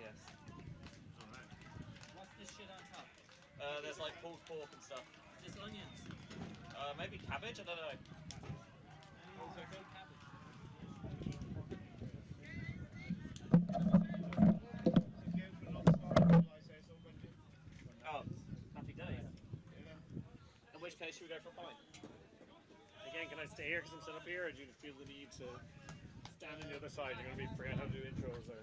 yes. Alright. What's this shit on top? There's like pulled pork and stuff. Just onions. Maybe cabbage, I don't know. Oh, they're good cabbage. Oh, happy days. In which case, should we go for a pint? Again, can I stay here because I'm set up here, or do you feel the need to stand on the other side? You're going to be forgetting how to do intros, or...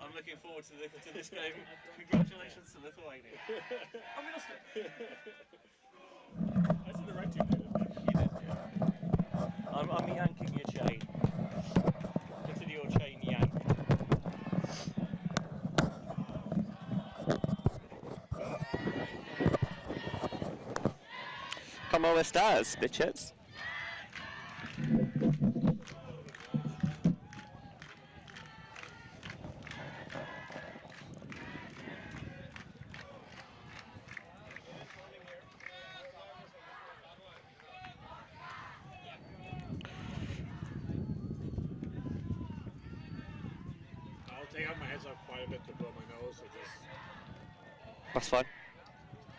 I'm looking forward to this game. Congratulations to Lithuania. I'm going to stay. I said the right two did. You did, yeah. I'm yanking your chain. Continue your chain yank. Come on, stars, bitches. I'll take out my heads off quite a bit to blow my nose, so just... That's fine.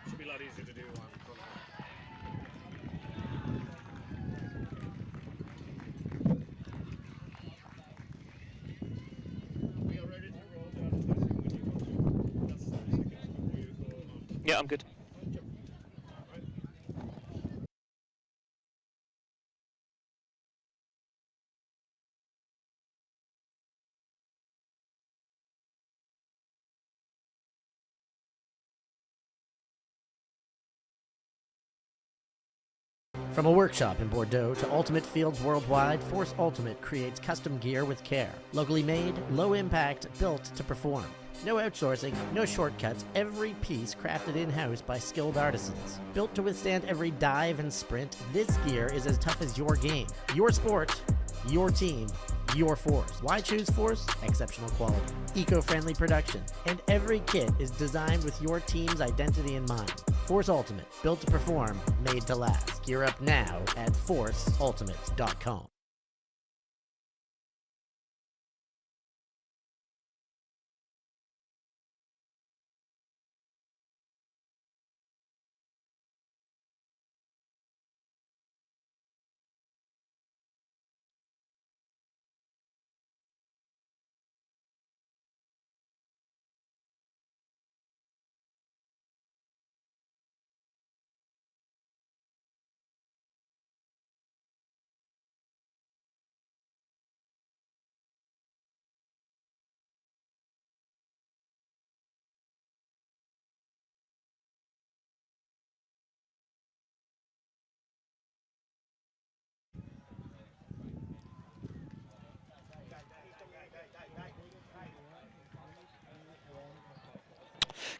Should be a lot easier to do on front. We are ready to roll down the that's 30 seconds before you go on. Yeah, I'm good. From a workshop in Bordeaux to Ultimate Fields worldwide, Force Ultimate creates custom gear with care. Locally made, low impact, built to perform. No outsourcing, no shortcuts, every piece crafted in-house by skilled artisans. Built to withstand every dive and sprint, this gear is as tough as your game. Your sport, your team, your Force. Why choose Force? Exceptional quality, eco-friendly production, and every kit is designed with your team's identity in mind. Force Ultimate, built to perform, made to last. Gear up now at forceultimate.com.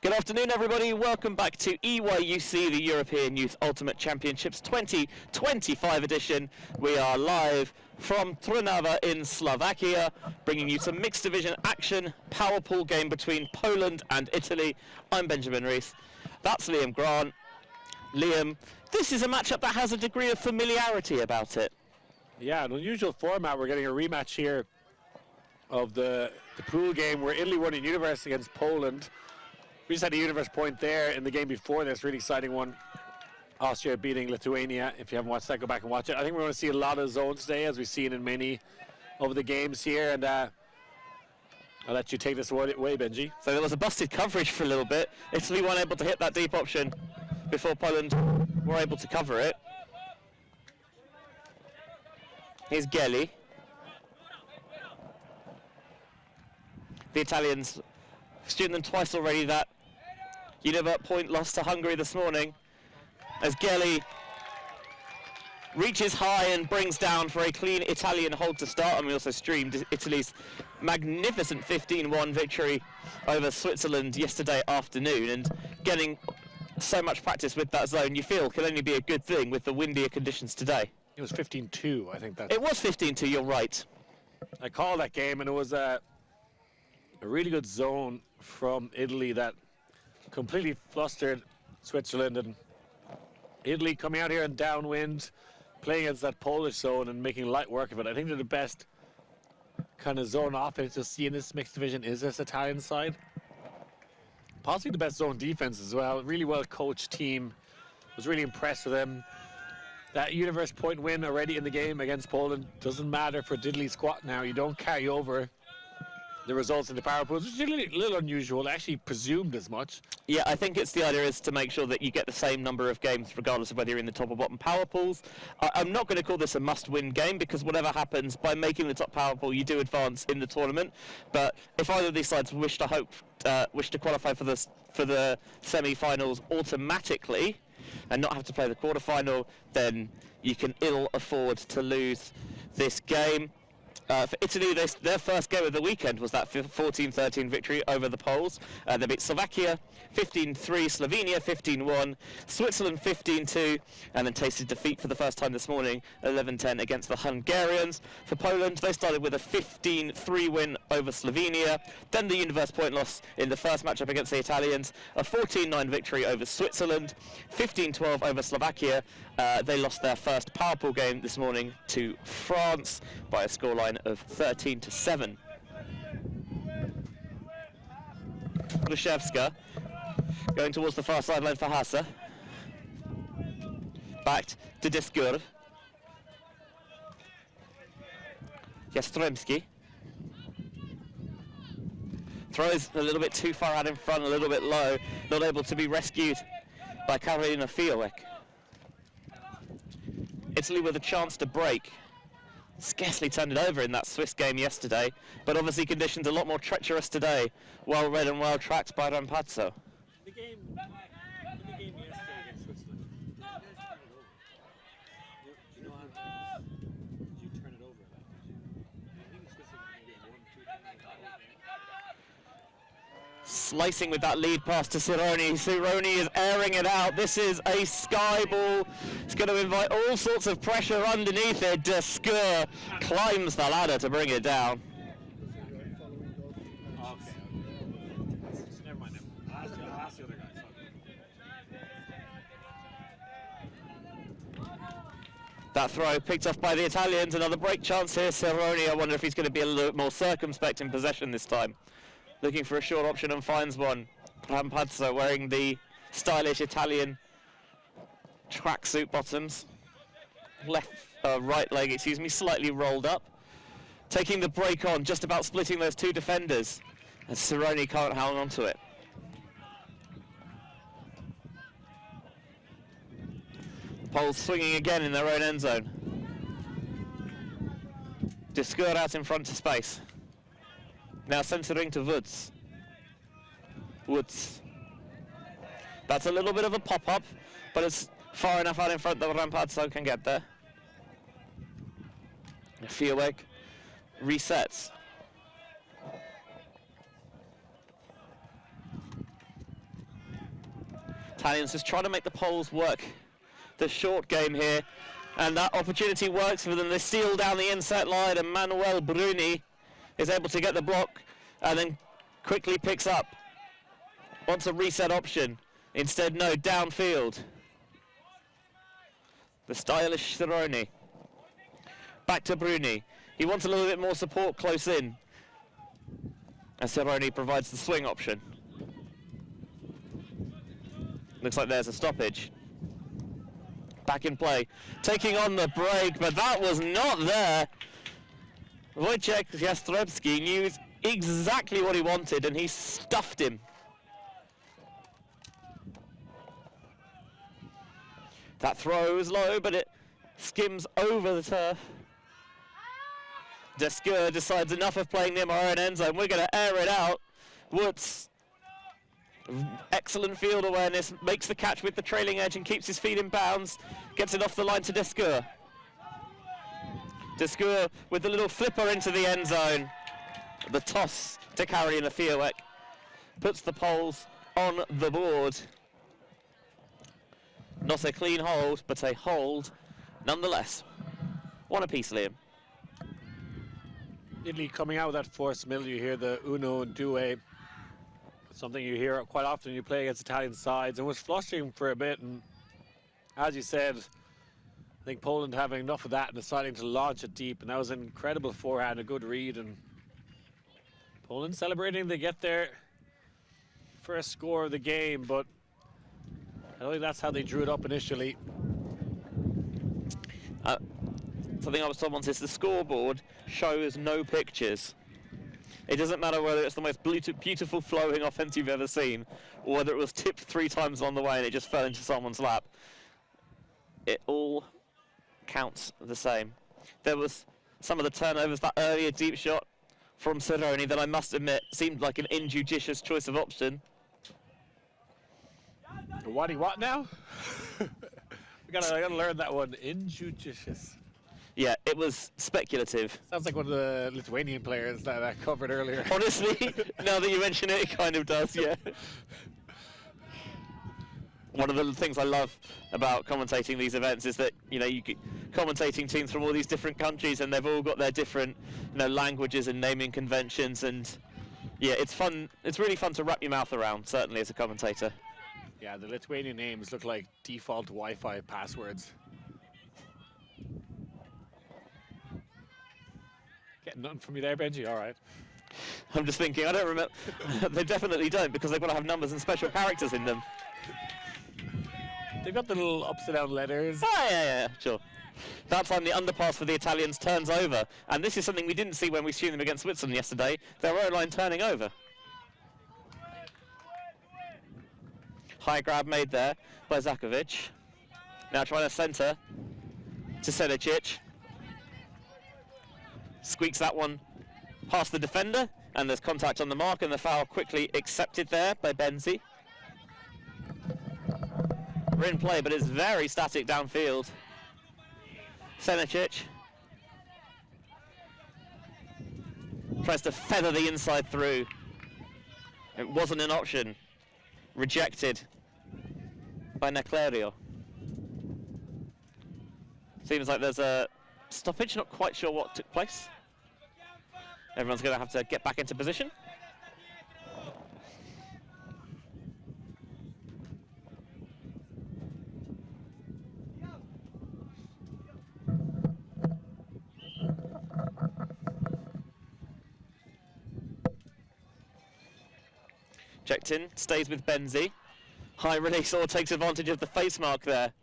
Good afternoon, everybody. Welcome back to EYUC, the European Youth Ultimate Championships 2025 edition. We are live from Trnava in Slovakia, bringing you some mixed division action, power pool game between Poland and Italy. I'm Benjamin Rees. That's Liam Grant. Liam, this is a matchup that has a degree of familiarity about it. Yeah, an unusual format. We're getting a rematch here of the pool game where Italy won in Universe against Poland. We just had a Universe point there in the game before this, really exciting one. Austria beating Lithuania. If you haven't watched that, go back and watch it. I think we're going to see a lot of zones today, as we've seen in many of the games here. And I'll let you take this away, Benji. So there was a busted coverage for a little bit. Italy weren't able to hit that deep option before Poland were able to cover it. Here's Gelli. The Italians student them twice already. That Universe point lost to Hungary this morning, as Gelli reaches high and brings down for a clean Italian hold to start. And we also streamed Italy's magnificent 15-1 victory over Switzerland yesterday afternoon, and getting so much practice with that zone, you feel, can only be a good thing with the windier conditions today. It was 15-2, I think. It was 15-2, you're right. I called that game, and it was a really good zone from Italy that completely flustered Switzerland, and Italy coming out here in downwind, playing against that Polish zone and making light work of it. I think they're the best kind of zone offense you'll see in this mixed division is this Italian side. Possibly the best zone defense as well. Really well coached team. Was really impressed with them. That universe point win already in the game against Poland doesn't matter for diddly squat now. You don't carry over the results in the power pools, which is a little unusual. I actually presumed as much. Yeah, I think it's the idea is to make sure that you get the same number of games regardless of whether you're in the top or bottom power pools. I'm not going to call this a must-win game because whatever happens, by making the top power pool, you do advance in the tournament. But if either of these sides wish to qualify for the semi-finals automatically and not have to play the quarter-final, then you can ill afford to lose this game. For Italy, their first game of the weekend was that 14-13 victory over the Poles. They beat Slovakia 15-3, Slovenia 15-1, Switzerland 15-2, and then tasted defeat for the first time this morning, 11-10 against the Hungarians. For Poland, they started with a 15-3 win over Slovenia, then the universe point loss in the first matchup against the Italians, a 14-9 victory over Switzerland, 15-12 over Slovakia. They lost their first power pool game this morning to France by a scoreline of 13-7. Gruszewska going towards the far sideline for Hasa. Backed to Diskur. Jastrzębski. Throws a little bit too far out in front, a little bit low. Not able to be rescued by Karolina Fiorek. Italy with a chance to break. Scarcely turned it over in that Swiss game yesterday, but obviously conditions a lot more treacherous today. Well read and well tracked by Rampazzo. The game yesterday against Switzerland, you guys turned it over. Do you know how did you turn it over? I think Switzerland maybe 1-2 Slicing with that lead pass to Sironi. Sironi is airing it out. This is a sky ball. It's going to invite all sorts of pressure underneath it. Diskur climbs the ladder to bring it down. Okay. Never mind. I'll ask the other guys. That throw picked off by the Italians. Another break chance here. Sironi, I wonder if he's going to be a little bit more circumspect in possession this time. Looking for a short option and finds one. Rampazzo wearing the stylish Italian tracksuit bottoms. Right leg, excuse me, slightly rolled up. Taking the break on, just about splitting those two defenders. And Sironi can't hang on to it. Poles swinging again in their own end zone. Diskur out in front to space. Now centering to Woods. Woods. That's a little bit of a pop-up, but it's far enough out in front that Rampazzo can get there. Fiorek resets. Italians just trying to make the Poles work the short game here, and that opportunity works for them. They steal down the inset line, and Manuel Bruni is able to get the block and then quickly picks up. Wants a reset option. Instead, no, downfield. The stylish Sironi. Back to Bruni. He wants a little bit more support close in. And Sironi provides the swing option. Looks like there's a stoppage. Back in play. Taking on the break, but that was not there. Wojciech Jastrzębski knew exactly what he wanted, and he stuffed him. That throw is low, but it skims over the turf. Diskur decides enough of playing near my own end zone. We're going to air it out. Woods, excellent field awareness, makes the catch with the trailing edge and keeps his feet in bounds. Gets it off the line to Diskur. Diskur with the little flipper into the end zone. The toss to Karolina Fiorek puts the Poles on the board. Not a clean hold, but a hold nonetheless. One apiece, Liam. Italy coming out with that force middle, you hear the uno and due. Something you hear quite often when you play against Italian sides, and was flushing for a bit, and as you said, I think Poland having enough of that and deciding to launch it deep, and that was an incredible forehand, a good read, and Poland celebrating to get their first score of the game, but I don't think that's how they drew it up initially. Something I was told once is the scoreboard shows no pictures. It doesn't matter whether it's the most beautiful flowing offense you've ever seen, or whether it was tipped 3 times on the way and it just fell into someone's lap. It all counts the same. There was some of the turnovers, that earlier deep shot from Cerrone that I must admit seemed like an injudicious choice of option. What now? I gotta learn that one. Injudicious. Yeah, it was speculative. Sounds like one of the Lithuanian players that I covered earlier. Honestly, now that you mention it, it kind of does, yeah. One of the things I love about commentating these events is that, you know, commentating teams from all these different countries, and they've all got their different, you know, languages and naming conventions, and yeah, it's fun. It's really fun to wrap your mouth around, certainly as a commentator. Yeah, the Lithuanian names look like default Wi-Fi passwords. Getting nothing from you there, Benji? All right. I'm just thinking, I don't remember. They definitely don't, because they've got to have numbers and special characters in them. They've got the little upside down letters. Oh, yeah, sure. That time the underpass for the Italians turns over, and this is something we didn't see when we saw them against Switzerland yesterday. Their row line turning over. High grab made there by Zakovic. Now trying to centre to Selicic. Squeaks that one past the defender, and there's contact on the mark, and the foul quickly accepted there by Benzi. We're in play, but it's very static downfield. Selicic tries to feather the inside through. It wasn't an option. Rejected by Neclerio. Seems like there's a stoppage, not quite sure what took place. Everyone's going to have to get back into position. Checked in, stays with Benzi. High release or takes advantage of the face mark there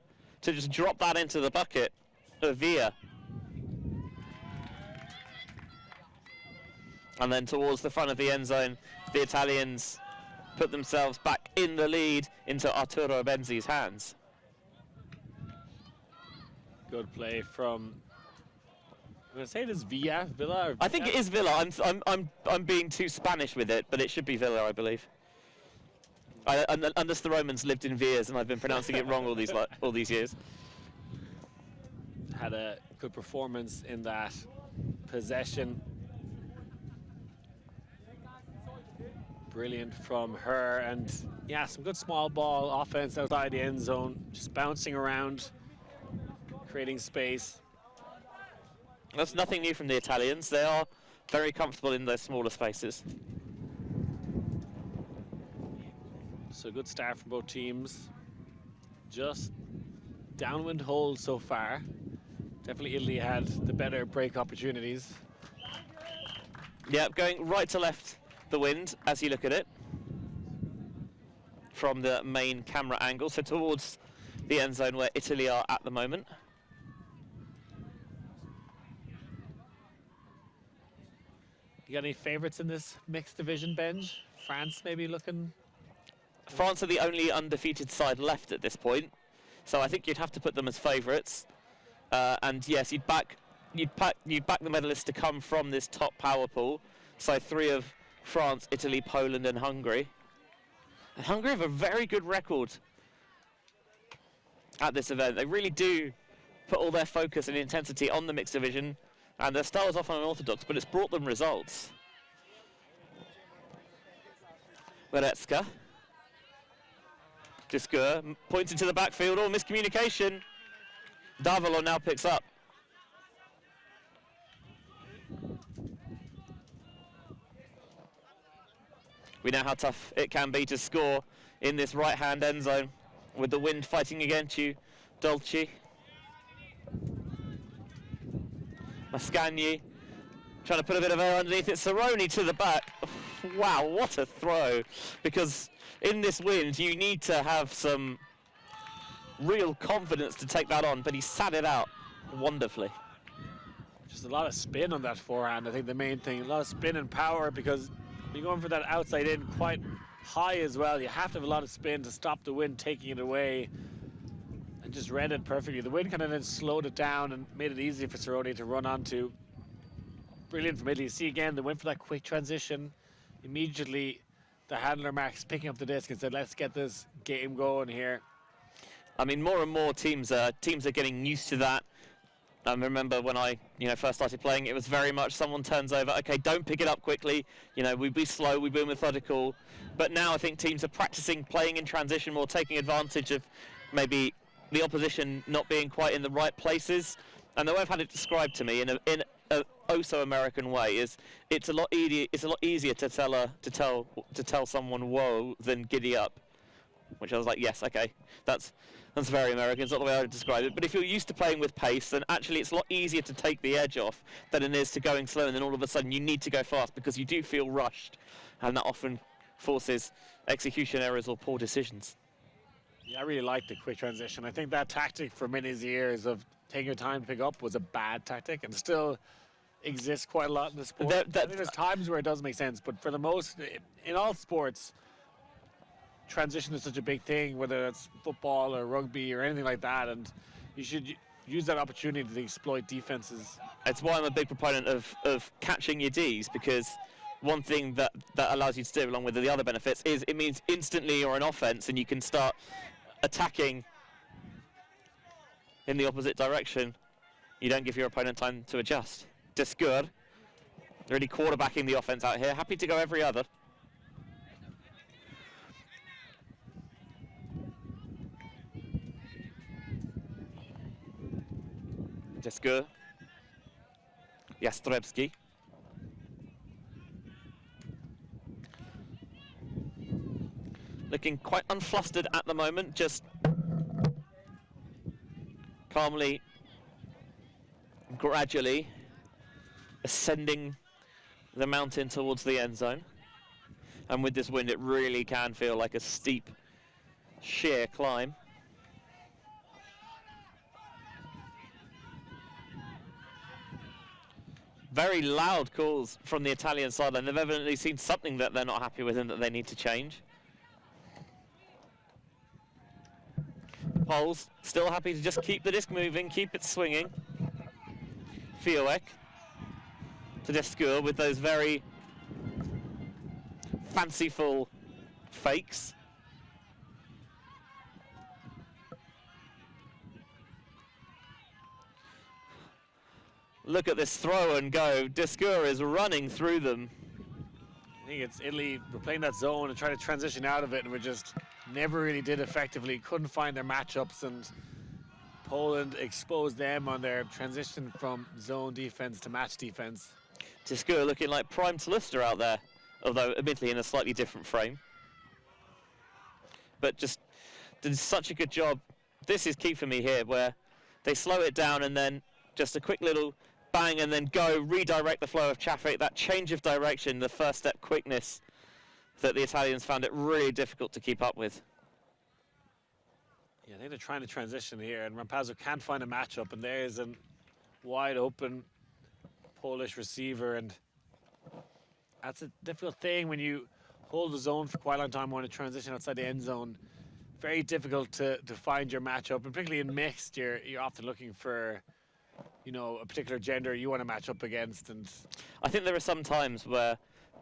to just drop that into the bucket of Villa. And then towards the front of the end zone, the Italians put themselves back in the lead into Arturo Benzi's hands. Good play from, I'm going to say it is Villa or Villa? I think it is Villa. I'm being too Spanish with it, but it should be Villa, I believe. Unless the Romans lived in Villas and I've been pronouncing it wrong all these years. Had a good performance in that possession. Brilliant from her, and yeah, some good small ball offense outside the end zone, just bouncing around, creating space. That's nothing new from the Italians. They are very comfortable in those smaller spaces. So good start from both teams. Just downwind hold so far. Definitely Italy had the better break opportunities. Yeah, going right to left the wind as you look at it from the main camera angle, so towards the end zone where Italy are at the moment. You got any favorites in this mixed division, Benj? France maybe looking? France are the only undefeated side left at this point, so I think you'd have to put them as favourites. And yes, you'd back the medalists to come from this top power pool. So 3 of France, Italy, Poland, and Hungary. And Hungary have a very good record at this event. They really do put all their focus and intensity on the mixed division, and their style is often unorthodox, but it's brought them results. Goretzka. Discour points into the backfield. Oh, miscommunication. Davolo now picks up. We know how tough it can be to score in this right-hand end zone with the wind fighting against you. Dolci. Mascagni Trying to put a bit of air underneath it. Cerrone to the back. Wow, what a throw. Because in this wind, you need to have some real confidence to take that on, but he sat it out wonderfully. Just a lot of spin on that forehand. I think the main thing, a lot of spin and power, because you're going for that outside in quite high as well. You have to have a lot of spin to stop the wind taking it away, and just read it perfectly. The wind kind of then slowed it down and made it easy for Cerrone to run onto. Brilliant from Italy. See again, they went for that quick transition. Immediately, the handler Max picking up the disc and said, let's get this game going here. I mean, more and more teams are getting used to that. I remember when I, first started playing, it was very much someone turns over, okay, don't pick it up quickly. We be slow, we be methodical. But now I think teams are practicing playing in transition more, taking advantage of maybe the opposition not being quite in the right places. And the way I've had it described to me in a oh-so American way is it's a lot easier to tell someone whoa than giddy up. Which I was like, yes, okay, that's very American. It's not the way I would describe it. But if you're used to playing with pace, then actually it's a lot easier to take the edge off than it is to going slow, and then all of a sudden you need to go fast because you do feel rushed, and that often forces execution errors or poor decisions. Yeah, I really like the quick transition. I think that tactic for many years of taking your time to pick up was a bad tactic, and still exists quite a lot in the sport. I think there's times where it does make sense, but for the most, in all sports, transition is such a big thing, whether it's football or rugby or anything like that, and you should use that opportunity to exploit defenses. It's why I'm a big proponent of catching your Ds, because one thing that allows you to do, along with the other benefits, is it means instantly you're an offense and you can start attacking in the opposite direction. You don't give your opponent time to adjust. Descour really quarterbacking the offense out here, happy to go every other. Descour, Jastrzębski. Looking quite unflustered at the moment, just calmly, gradually ascending the mountain towards the end zone. And with this wind, it really can feel like a steep, sheer climb. Very loud calls from the Italian sideline. They've evidently seen something that they're not happy with and that they need to change. Poles still happy to just keep the disc moving, keep it swinging. EYUC to Descour with those very fanciful fakes. Look at this throw and go. Descour is running through them. I think it's Italy, we're playing that zone and trying to transition out of it, and we just never really did effectively. Couldn't find their matchups, and Poland exposed them on their transition from zone defense to match defense. Descour looking like prime Talister out there, although admittedly in a slightly different frame. But just did such a good job. This is key for me here, where they slow it down and then just a quick little bang and then go, redirect the flow of traffic. That change of direction, the first step quickness that the Italians found it really difficult to keep up with. Yeah, I think they're trying to transition here, and Rampazzo can't find a matchup, and there's a wide open Polish receiver, and that's a difficult thing when you hold the zone for quite a long time, want to transition outside the end zone. Very difficult to find your matchup, and particularly in mixed, you're often looking for, a particular gender you want to match up against. And I think there are some times where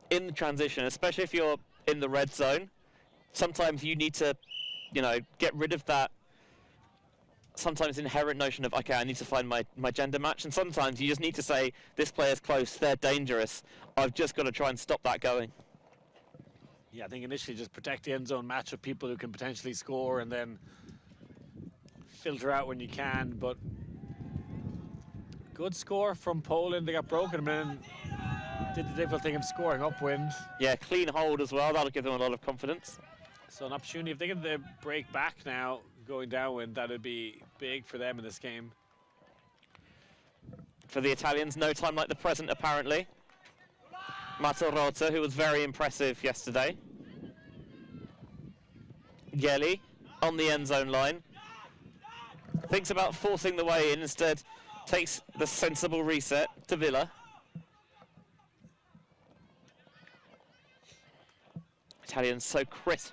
in the transition, especially if you're in the red zone, sometimes you need to, get rid of that sometimes inherent notion of, okay, I need to find my gender match. And sometimes you just need to say, this player's close, they're dangerous. I've just got to try and stop that going. Yeah, I think initially just protect the end zone, match up people who can potentially score, and then filter out when you can. But good score from Poland. They got broken, and did the difficult thing of scoring upwind. Yeah, clean hold as well. That'll give them a lot of confidence. So an opportunity, if they get the break back now, going downwind, that would be big for them in this game. for the Italians. No time like the present, apparently. Matarota, who was very impressive yesterday. Gelli on the end zone line. Thinks about forcing the way in, instead takes the sensible reset to Villa. Italians so crisp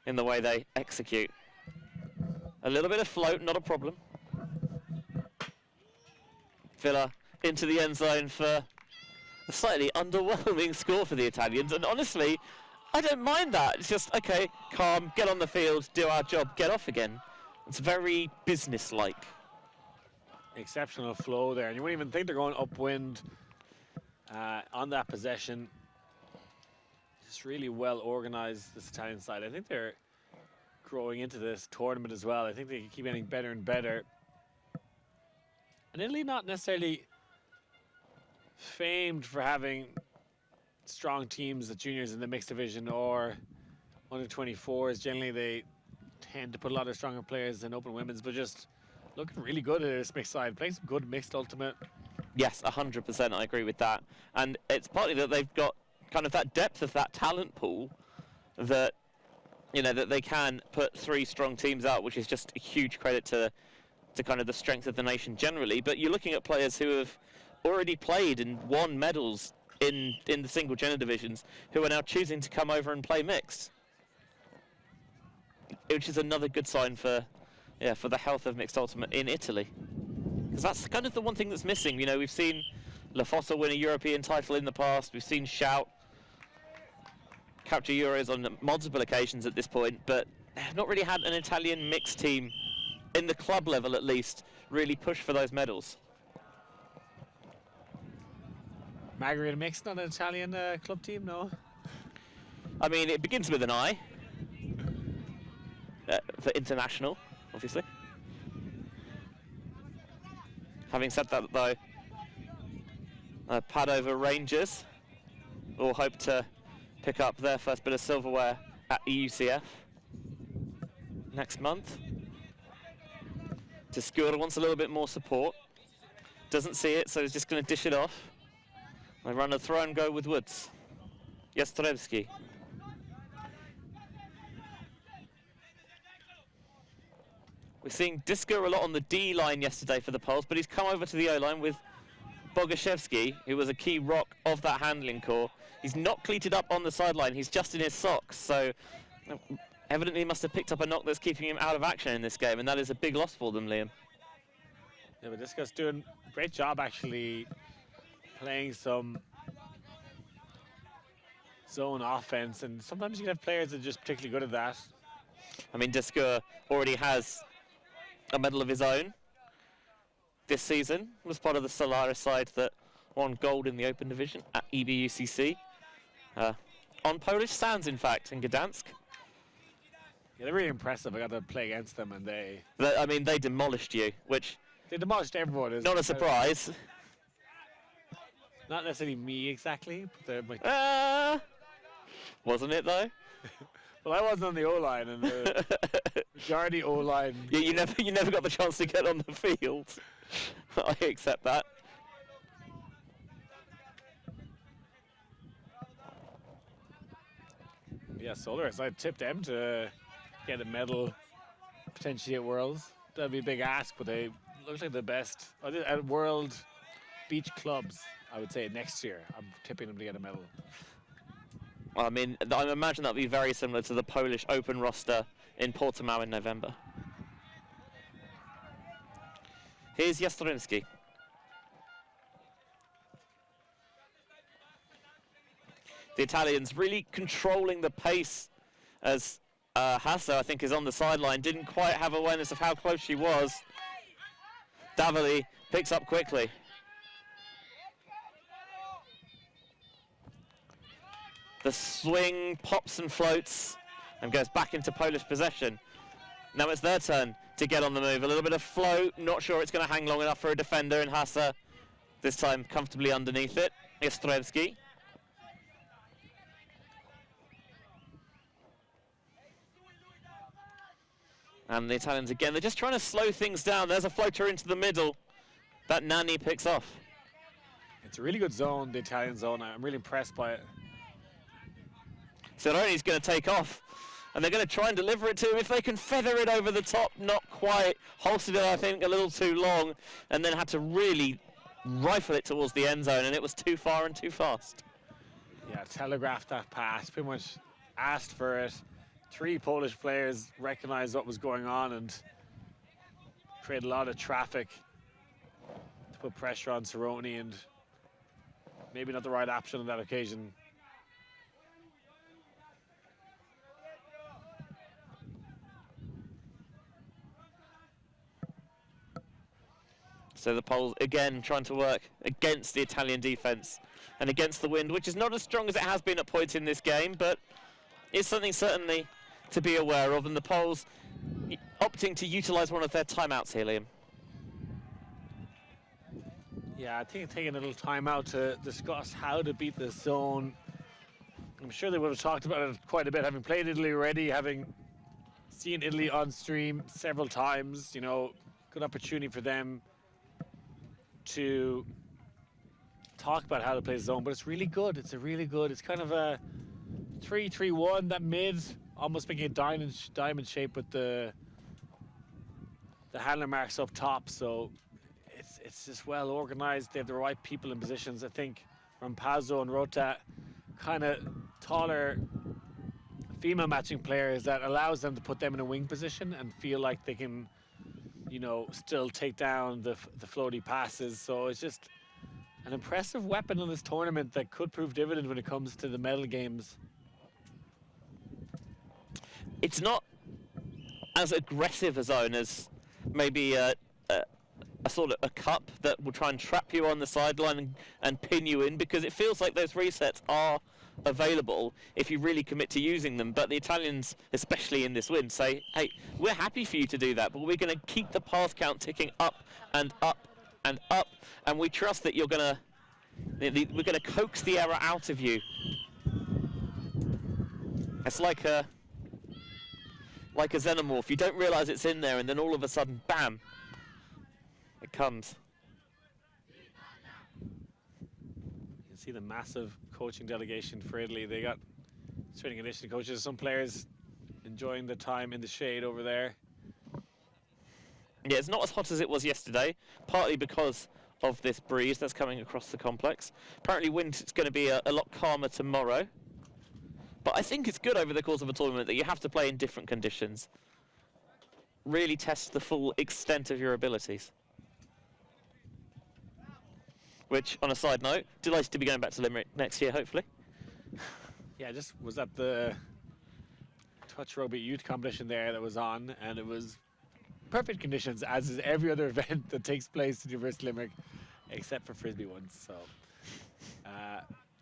in the way they execute. A little bit of float, not a problem. Villa into the end zone for a slightly underwhelming score for the Italians, and honestly, I don't mind that. It's just, okay, calm, get on the field, do our job, get off again. It's very business-like. Exceptional flow there, and you wouldn't even think they're going upwind on that possession. Just really well organized, this Italian side. I think they're growing into this tournament as well. I think they keep getting better and better. And Italy not necessarily famed for having strong teams at juniors in the mixed division or under 24s. Generally, they tend to put a lot of stronger players in open women's, but just looking really good at this mixed side, playing some good mixed ultimate. Yes, 100%, I agree with that. And it's partly that they've got kind of that depth of that talent pool that, you know, that they can put 3 strong teams out, which is just a huge credit to kind of the strength of the nation generally. But you're looking at players who have already played and won medals in the single gender divisions, who are now choosing to come over and play mixed, which is another good sign for the health of mixed ultimate in Italy, because that's kind of the one thing that's missing. You know, we've seen La Fossa win a European title in the past, we've seen Shout capture Euros on multiple occasions at this point, but they've not really had an Italian mixed team in the club level, at least, really push for those medals. Margherita Mixed, not an Italian club team, no? I mean, it begins with an I. For international, obviously. Having said that, though, Padova Rangers will hope to pick up their first bit of silverware at EUCF next month. Descura wants a little bit more support. Doesn't see it, so he's just going to dish it off. They run a throw and go with Woods. Jastremski. We're seeing Disco a lot on the D line yesterday for the Poles, but he's come over to the O line with Bogaszewski, who was a key rock of that handling core. He's not cleated up on the sideline, he's just in his socks, so evidently he must have picked up a knock that's keeping him out of action in this game, and that is a big loss for them, Liam. Yeah, but Disco's doing a great job actually playing some zone offense, and sometimes you can have players that are just particularly good at that. I mean, Disco already has a medal of his own this season. Was part of the Solaris side that won gold in the open division at EBUCC. On Polish sands, in fact, in Gdansk. Yeah, they're really impressive. I got to play against them, and they demolished you, which... They demolished everyone. Not a surprise. Not necessarily me, exactly. But wasn't it, though? Well, I wasn't on the O-line, and the majority O-line... Yeah, you never got the chance to get on the field. I accept that. Yeah, Solaris, I tipped them to get a medal potentially at Worlds. That'd be a big ask, but they look like the best. At World Beach Clubs, I would say next year, I'm tipping them to get a medal. Well, I mean, I imagine that would be very similar to the Polish Open roster in Portimao in November. Here's Jastremski. The Italians really controlling the pace as Hasso, I think, is on the sideline. Didn't quite have awareness of how close she was. Davoli picks up quickly. The swing pops and floats and goes back into Polish possession. Now it's their turn to get on the move. A little bit of float, not sure it's going to hang long enough for a defender, and Hassa this time comfortably underneath it. Jastremski. And the Italians again, they're just trying to slow things down. There's a floater into the middle that Nani picks off. It's a really good zone, the Italian zone. I'm really impressed by it. Cerroni's going to take off, and they're going to try and deliver it to him. If they can feather it over the top, not quite. Halted it, I think, a little too long, and then had to really rifle it towards the end zone, and it was too far and too fast. Yeah, telegraphed that pass, pretty much asked for it. 3 Polish players recognized what was going on and created a lot of traffic to put pressure on Cerroni, and maybe not the right option on that occasion. So the Poles, again, trying to work against the Italian defence and against the wind, which is not as strong as it has been at points in this game, but it's something certainly to be aware of. And the Poles opting to utilise one of their timeouts here, Liam. Yeah, I think taking a little time out to discuss how to beat this zone. I'm sure they would have talked about it quite a bit, having played Italy already, having seen Italy on stream several times. You know, good opportunity for them to talk about how to play zone, but it's really good. It's it's kind of a 3-3-1, that mid, almost making a diamond shape with the handler marks up top. So it's just well organized. They have the right people in positions. I think Rampazzo and Rota, kind of taller female matching players, that allows them to put them in a wing position and feel like they can, you know, still take down the floaty passes. So it's just an impressive weapon in this tournament that could prove dividend when it comes to the medal games. It's not as aggressive a zone as maybe a sort of a cup that will try and trap you on the sideline and pin you in, because it feels like those resets are available if you really commit to using them. But the Italians, especially in this win, say, hey, we're happy for you to do that, but we're going to keep the pass count ticking up and up and up, and we trust that we're going to coax the error out of you. It's like a xenomorph. You don't realize it's in there, and then all of a sudden, bam, it comes. You can see the massive coaching delegation for Italy. They got strength and conditioning coaches, some players enjoying the time in the shade over there. Yeah, it's not as hot as it was yesterday, partly because of this breeze that's coming across the complex. Apparently wind is going to be a lot calmer tomorrow. But I think it's good over the course of a tournament that you have to play in different conditions. Really test the full extent of your abilities. Which, on a side note, delighted to be going back to Limerick next year, hopefully. Yeah, I just was at the touch rugby youth competition there that was on, and it was perfect conditions, as is every other event that takes place at University of Limerick, except for Frisbee ones. So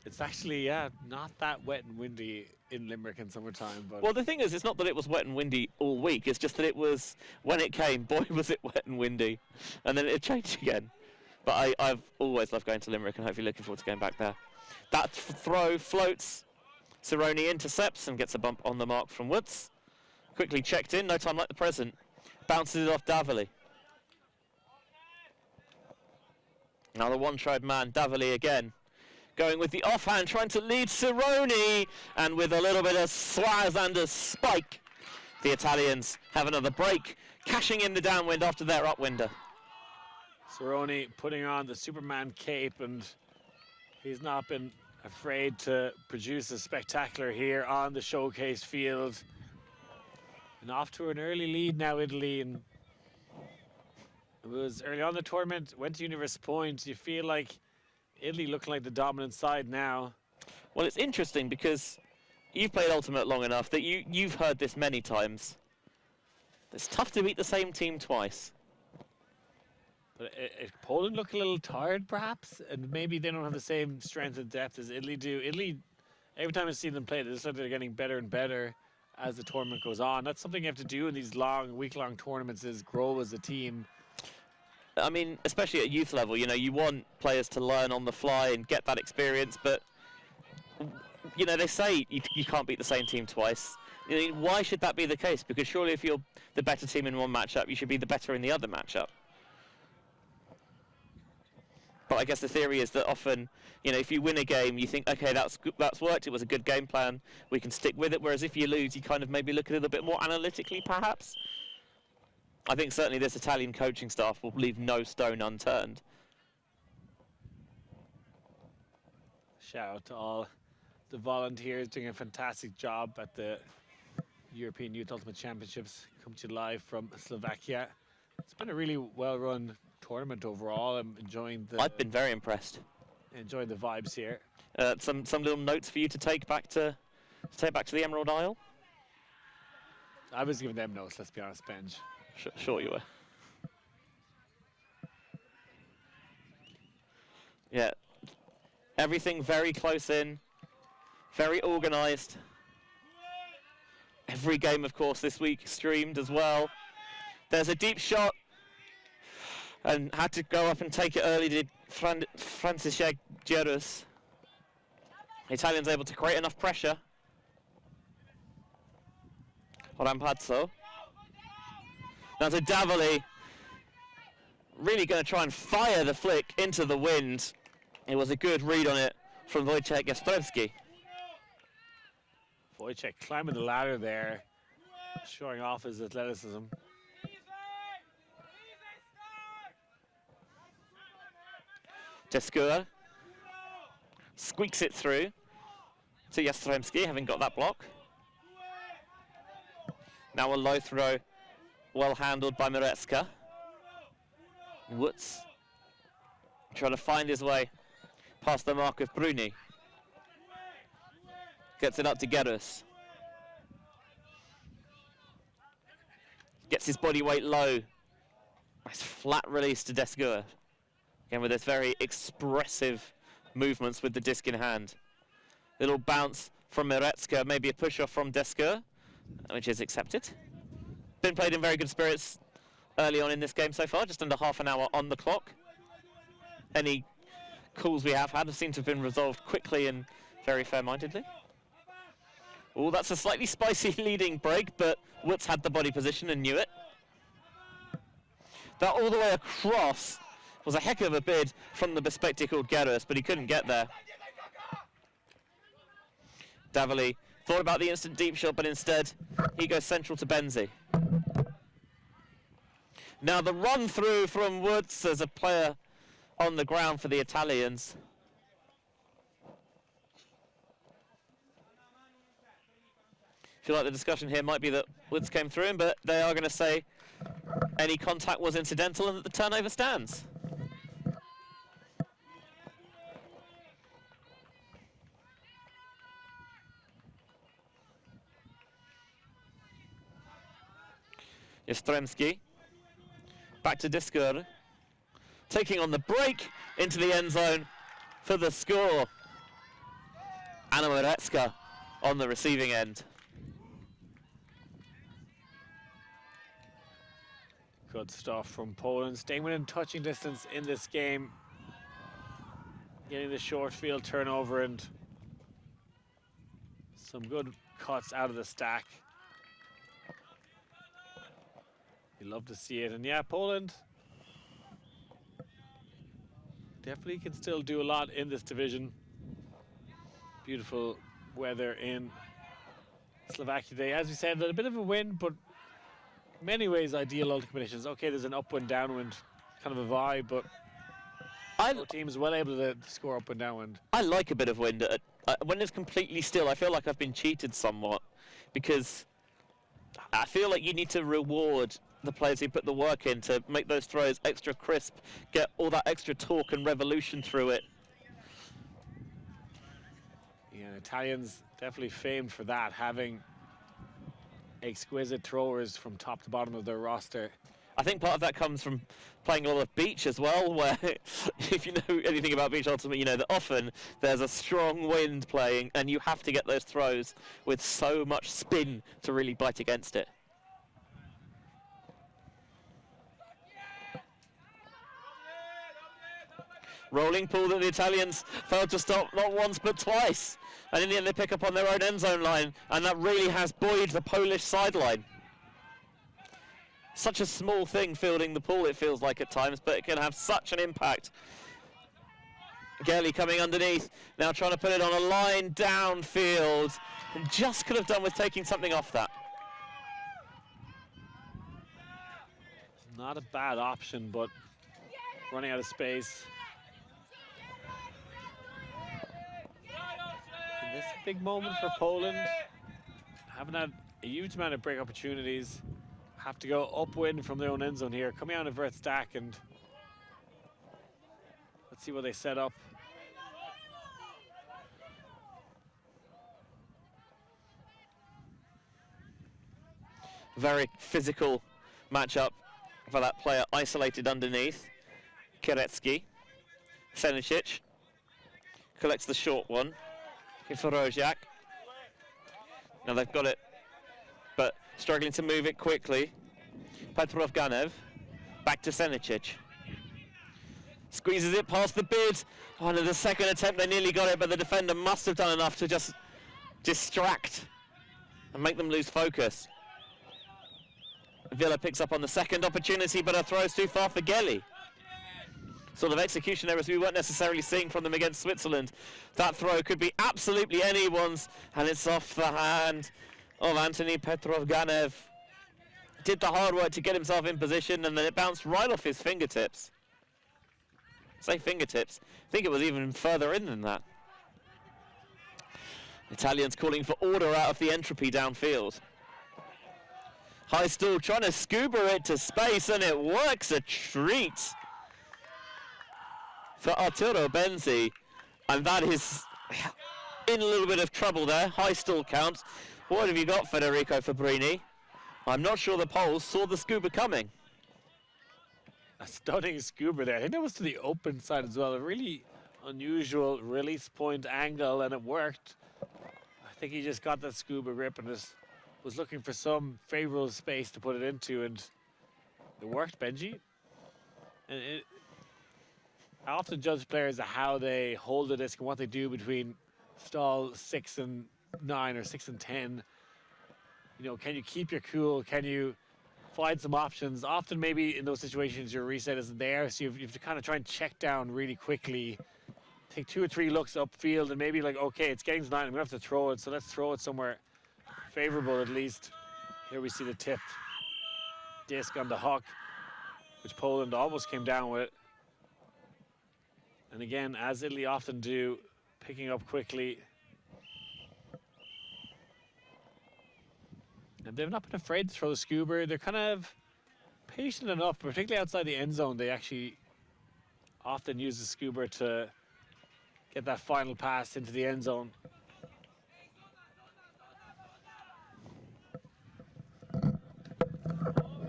it's actually, yeah, not that wet and windy in Limerick in summertime. But well, the thing is, it's not that it was wet and windy all week. It's just that it was, when it came, boy, was it wet and windy. And then it changed again. But I've always loved going to Limerick, and hopefully looking forward to going back there. That throw floats. Cerroni intercepts and gets a bump on the mark from Woods. Quickly checked in, no time like the present. Bounces it off Davili. Now the one-tried man, Davili again. Going with the offhand, trying to lead Cerroni, and with a little bit of swaz and a spike, the Italians have another break, cashing in the downwind after their upwinder. Cerroni putting on the Superman cape, and he's not been afraid to produce a spectacular here on the showcase field. And off to an early lead now, Italy, and it was early on in the tournament, went to University Point. You feel like Italy looking like the dominant side now. Well, it's interesting because you've played Ultimate long enough that you've heard this many times. It's tough to beat the same team twice. But Poland look a little tired, perhaps, and maybe they don't have the same strength and depth as Italy do. Italy, every time I see them play, it looks like they're getting better and better as the tournament goes on. That's something you have to do in these long, week-long tournaments, is grow as a team. I mean, especially at youth level, you know, you want players to learn on the fly and get that experience, but, you know, they say you can't beat the same team twice. You know, why should that be the case? Because surely if you're the better team in one matchup, you should be the better in the other matchup. But I guess the theory is that often, you know, if you win a game, you think, okay, that's worked. It was a good game plan. We can stick with it. Whereas if you lose, you kind of maybe look at it a bit more analytically, perhaps. I think certainly this Italian coaching staff will leave no stone unturned. Shout out to all the volunteers doing a fantastic job at the European Youth Ultimate Championships. Come to you live from Slovakia. It's been a really well-run tournament overall. I'm enjoying the. I've been very impressed. Enjoying the vibes here. Some little notes for you to take back to the Emerald Isle. I was giving them notes. Let's be honest, Benj. Sure you were. Yeah, everything very close in, very organised. Every game, of course, this week streamed as well. There's a deep shot, and had to go up and take it early, did Franciszek Gierus. The Italians able to create enough pressure. Rampazzo. Now to Davoli. Really going to try and fire the flick into the wind. It was a good read on it from Wojciech Jastrzębski. Wojciech climbing the ladder there, showing off his athleticism. Deskur squeaks it through to Jastrzębski, having got that block. Now a low throw, well handled by Mirecka. Woods trying to find his way past the mark of Bruni. Gets it up to Gerus. Gets his body weight low. Nice flat release to Deskur. Again with this very expressive movements with the disc in hand. Little bounce from Mirecka, maybe a push off from Deskur, which is accepted. Been played in very good spirits early on in this game so far, just under half an hour on the clock. Any calls we have had seem to have been resolved quickly and very fair-mindedly. Oh, that's a slightly spicy leading break, but Woods had the body position and knew it. That all the way across was a heck of a bid from the bespectacled Gerus, but he couldn't get there. Davoli thought about the instant deep shot, but instead he goes central to Benzi. Now the run through from Woods as a player on the ground for the Italians. I feel like the discussion here might be that Woods came through him, but they are going to say any contact was incidental and that the turnover stands. Jastrzębski, back to Deskur, taking on the break into the end zone for the score. Anna Mirecka on the receiving end. Good stuff from Poland, staying within touching distance in this game. Getting the short field turnover and some good cuts out of the stack. You love to see it, and yeah, Poland definitely can still do a lot in this division. Beautiful weather in Slovakia today. As we said, a bit of a wind, but in many ways ideal ultimate conditions. Okay, there's an upwind, downwind kind of a vibe, but both teams well able to score up and downwind. I like a bit of wind. When it's completely still, I feel like I've been cheated somewhat, because I feel like you need to reward the players who put the work in to make those throws extra crisp, get all that extra torque and revolution through it. Yeah, Italians definitely famed for that, having exquisite throwers from top to bottom of their roster. I think part of that comes from playing a lot of beach as well, where if you know anything about beach ultimate, you know that often there's a strong wind playing and you have to get those throws with so much spin to really bite against it. Rolling pool that the Italians failed to stop not once but twice. And in the end they pick up on their own end zone line, and that really has buoyed the Polish sideline. Such a small thing fielding the pool, it feels like at times, but it can have such an impact Gelly coming underneath, now trying to put it on a line downfield, and just could have done with taking something off that. Not a bad option, but running out of space. And this is a big moment for Poland. Haven't had a huge amount of break opportunities. Have to go upwind from their own end zone here. Coming out of vert stack, and let's see what they set up. Very physical matchup for that player isolated underneath. Kerecki. Senicic collects the short one. For Roziak. Now they've got it, but struggling to move it quickly. Petrov Ganev. Back to Senicic. Squeezes it past the bid. Oh, no, the second attempt they nearly got it, but the defender must have done enough to just distract and make them lose focus. Villa picks up on the second opportunity, but a throw's too far for Gelly. Sort of execution errors we weren't necessarily seeing from them against Switzerland. That throw could be absolutely anyone's, and it's off the hand of Anthony Petrov Ganev. Did the hard work to get himself in position, and then it bounced right off his fingertips. Say fingertips. I think it was even further in than that. Italians calling for order out of the entropy downfield. High Stool trying to scuba it to space, and it works a treat for Arturo Benzi. And that is in a little bit of trouble there. High Stool count. What have you got, Federico Fabrini? I'm not sure the Poles saw the scuba coming. A stunning scuba there. I think that was to the open side as well. A really unusual release point angle, and it worked. I think he just got that scuba grip and just was looking for some favorable space to put it into, and it worked, Benji. And I often judge players on how they hold the disc and what they do between stall 6 and 9 or 6 and 10. You know, can you keep your cool? Can you find some options? Often maybe in those situations your reset isn't there, so you have to kind of try and check down really quickly. Take 2 or 3 looks upfield and maybe like, okay, it's getting to 9, I'm gonna have to throw it, so let's throw it somewhere favorable at least. Here we see the tipped disc on the hook, which Poland almost came down with. And again, as Italy often do, picking up quickly. And they've not been afraid to throw the scuba. They're kind of patient enough, particularly outside the end zone. They actually often use the scuba to get that final pass into the end zone.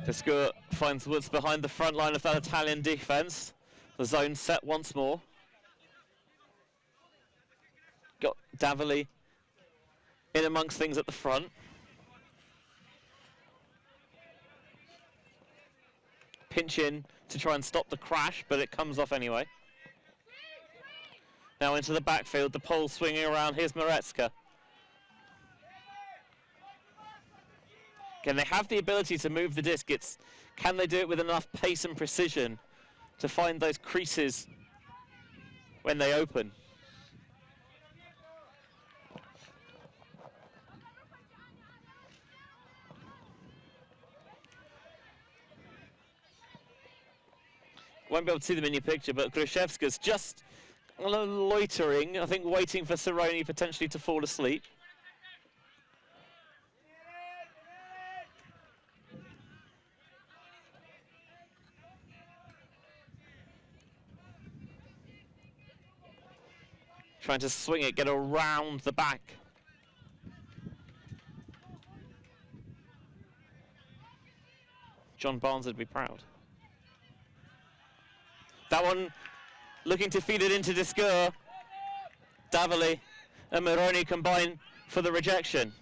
Pisco finds Woods behind the front line of that Italian defense. The zone set once more. Got Davili in amongst things at the front. Pinch in to try and stop the crash, but it comes off anyway. Now into the backfield, the pole swinging around. Here's Moretska. Again, they have the ability to move the disc. Can they do it with enough pace and precision to find those creases when they open? Won't be able to see them in your picture, but Gruszewska's just a little loitering, I think waiting for Cerrone potentially to fall asleep. Trying to swing it, get around the back. John Barnes would be proud. That one looking to feed it into Discour. Davili and Moroni combine for the rejection.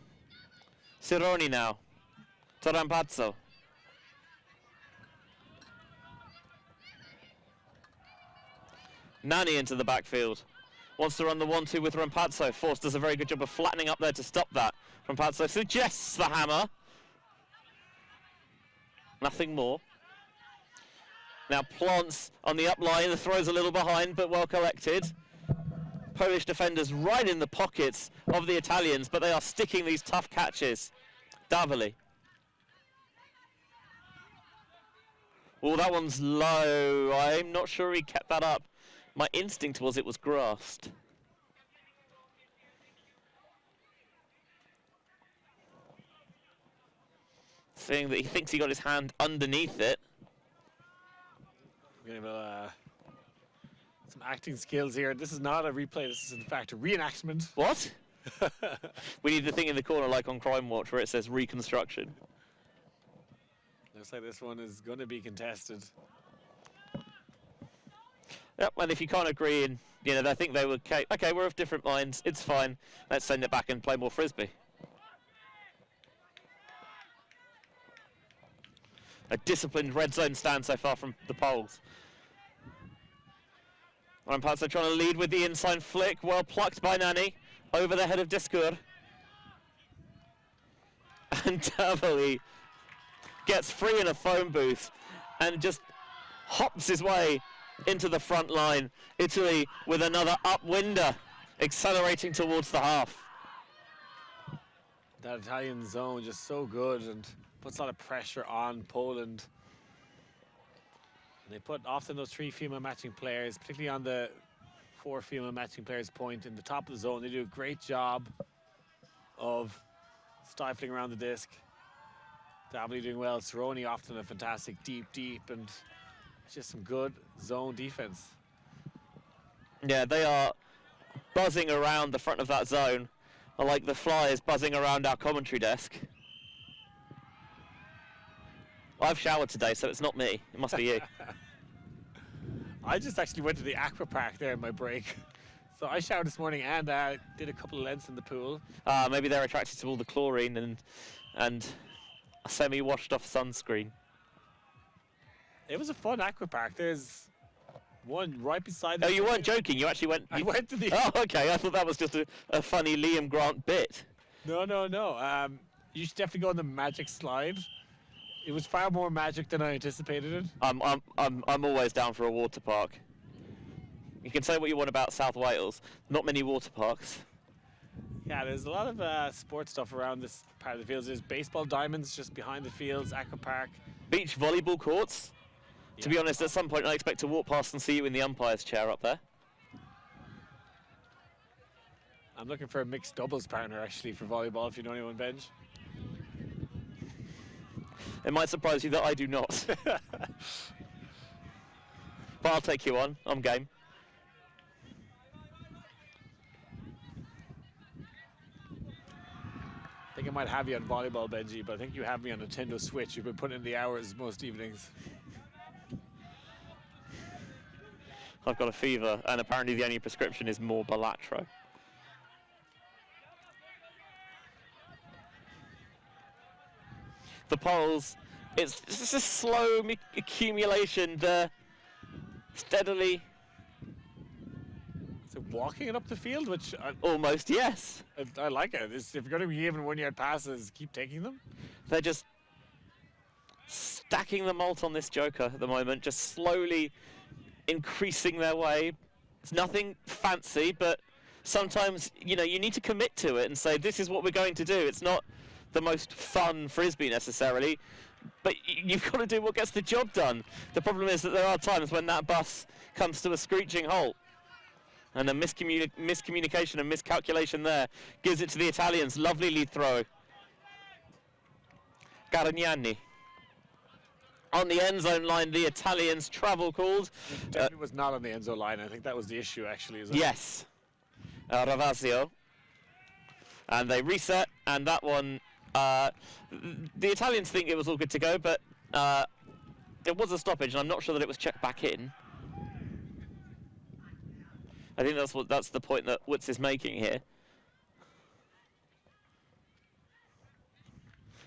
Cerrone now. To Rampazzo. Nani into the backfield. Wants to run the 1-2 with Rampazzo. Force does a very good job of flattening up there to stop that. Rampazzo suggests the hammer. Nothing more. Now Plants on the up line. The throw's a little behind, but well collected. Polish defenders right in the pockets of the Italians, but they are sticking these tough catches. Davoli. Oh, that one's low. I'm not sure he kept that up. My instinct was it was grasped. Saying that he thinks he got his hand underneath it. We're gonna have some acting skills here. This is not a replay, this is in fact a reenactment. What? We need the thing in the corner like on Crime Watch where it says reconstruction. Looks like this one is going to be contested. Yep, and if you can't agree, and you know, I think they would. Okay, we're of different minds. It's fine. Let's send it back and play more frisbee. A disciplined red zone stand so far from the Poles. Ramparts are trying to lead with the inside flick. Well plucked by Nani over the head of Discour. And Davoli gets free in a phone booth and just hops his way into the front line. Italy with another upwinder, accelerating towards the half. That Italian zone just so good and puts a lot of pressure on Poland. And they put often those 3 female matching players, particularly on the 4 female matching players point in the top of the zone. They do a great job of stifling around the disc. Davoli doing well. Cerrone often a fantastic deep, and just some good zone defense. Yeah, they are buzzing around the front of that zone, like the flies buzzing around our commentary desk. I've showered today, so it's not me. It must be you. I just actually went to the aqua park there in my break. So I showered this morning and did a couple of lengths in the pool. Maybe they're attracted to all the chlorine and a semi-washed off sunscreen. It was a fun aqua park. There's one right beside the... Oh, you weren't joking? You actually went... I went to the... Oh, okay. I thought that was just a funny Liam Grant bit. No. You should definitely go on the magic slide. It was far more magic than I anticipated it. I'm always down for a water park. You can say what you want about South Wales. Not many water parks. Yeah, there's a lot of sports stuff around this part of the fields. There's baseball diamonds just behind the fields, aqua park. Beach volleyball courts. Yeah. To be honest, at some point I expect to walk past and see you in the umpire's chair up there. I'm looking for a mixed doubles partner actually for volleyball if you know anyone, Benj. It might surprise you that I do not. But I'll take you on. I'm game. I think I might have you on volleyball, Benji, but I think you have me on Nintendo Switch. You've been putting in the hours most evenings. I've got a fever, and apparently the only prescription is more Balatro. The Poles, it's just a slow accumulation. They're steadily... So walking it up the field, which... Almost, yes. I like it. If you're going to be given 1-yard passes, keep taking them. They're just stacking the malt on this joker at the moment, just slowly increasing their way. It's nothing fancy, but sometimes, you know, you need to commit to it and say, this is what we're going to do. It's not the most fun frisbee necessarily, but you've got to do what gets the job done. The problem is that there are times when that bus comes to a screeching halt, and a miscommunication and miscalculation there gives it to the Italians. Lovely lead throw. Garagnani. On the end zone line, the Italians travel called. It was not on the end zone line. I think that was the issue actually. Yes. Ravasio. And they reset, and that one... the Italians think it was all good to go, but there was a stoppage, and I'm not sure that it was checked back in. I think that's the point that Woods is making here.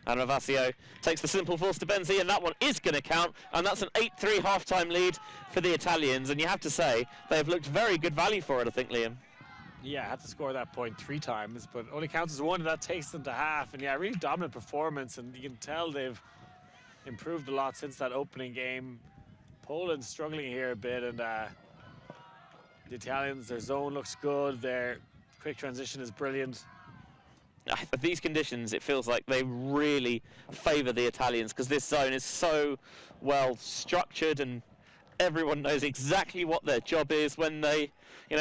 And Ravasio takes the simple force to Benzi, and that one is going to count, and that's an 8-3 half-time lead for the Italians, and you have to say they've looked very good value for it, I think, Liam. Yeah, had to score that point 3 times, but only counts as 1, and that takes them to half. And yeah, really dominant performance, and you can tell they've improved a lot since that opening game. Poland struggling here a bit, and The Italians, their zone looks good, their quick transition is brilliant. At these conditions, it feels like they really favour the Italians because this zone is so well structured and everyone knows exactly what their job is when they,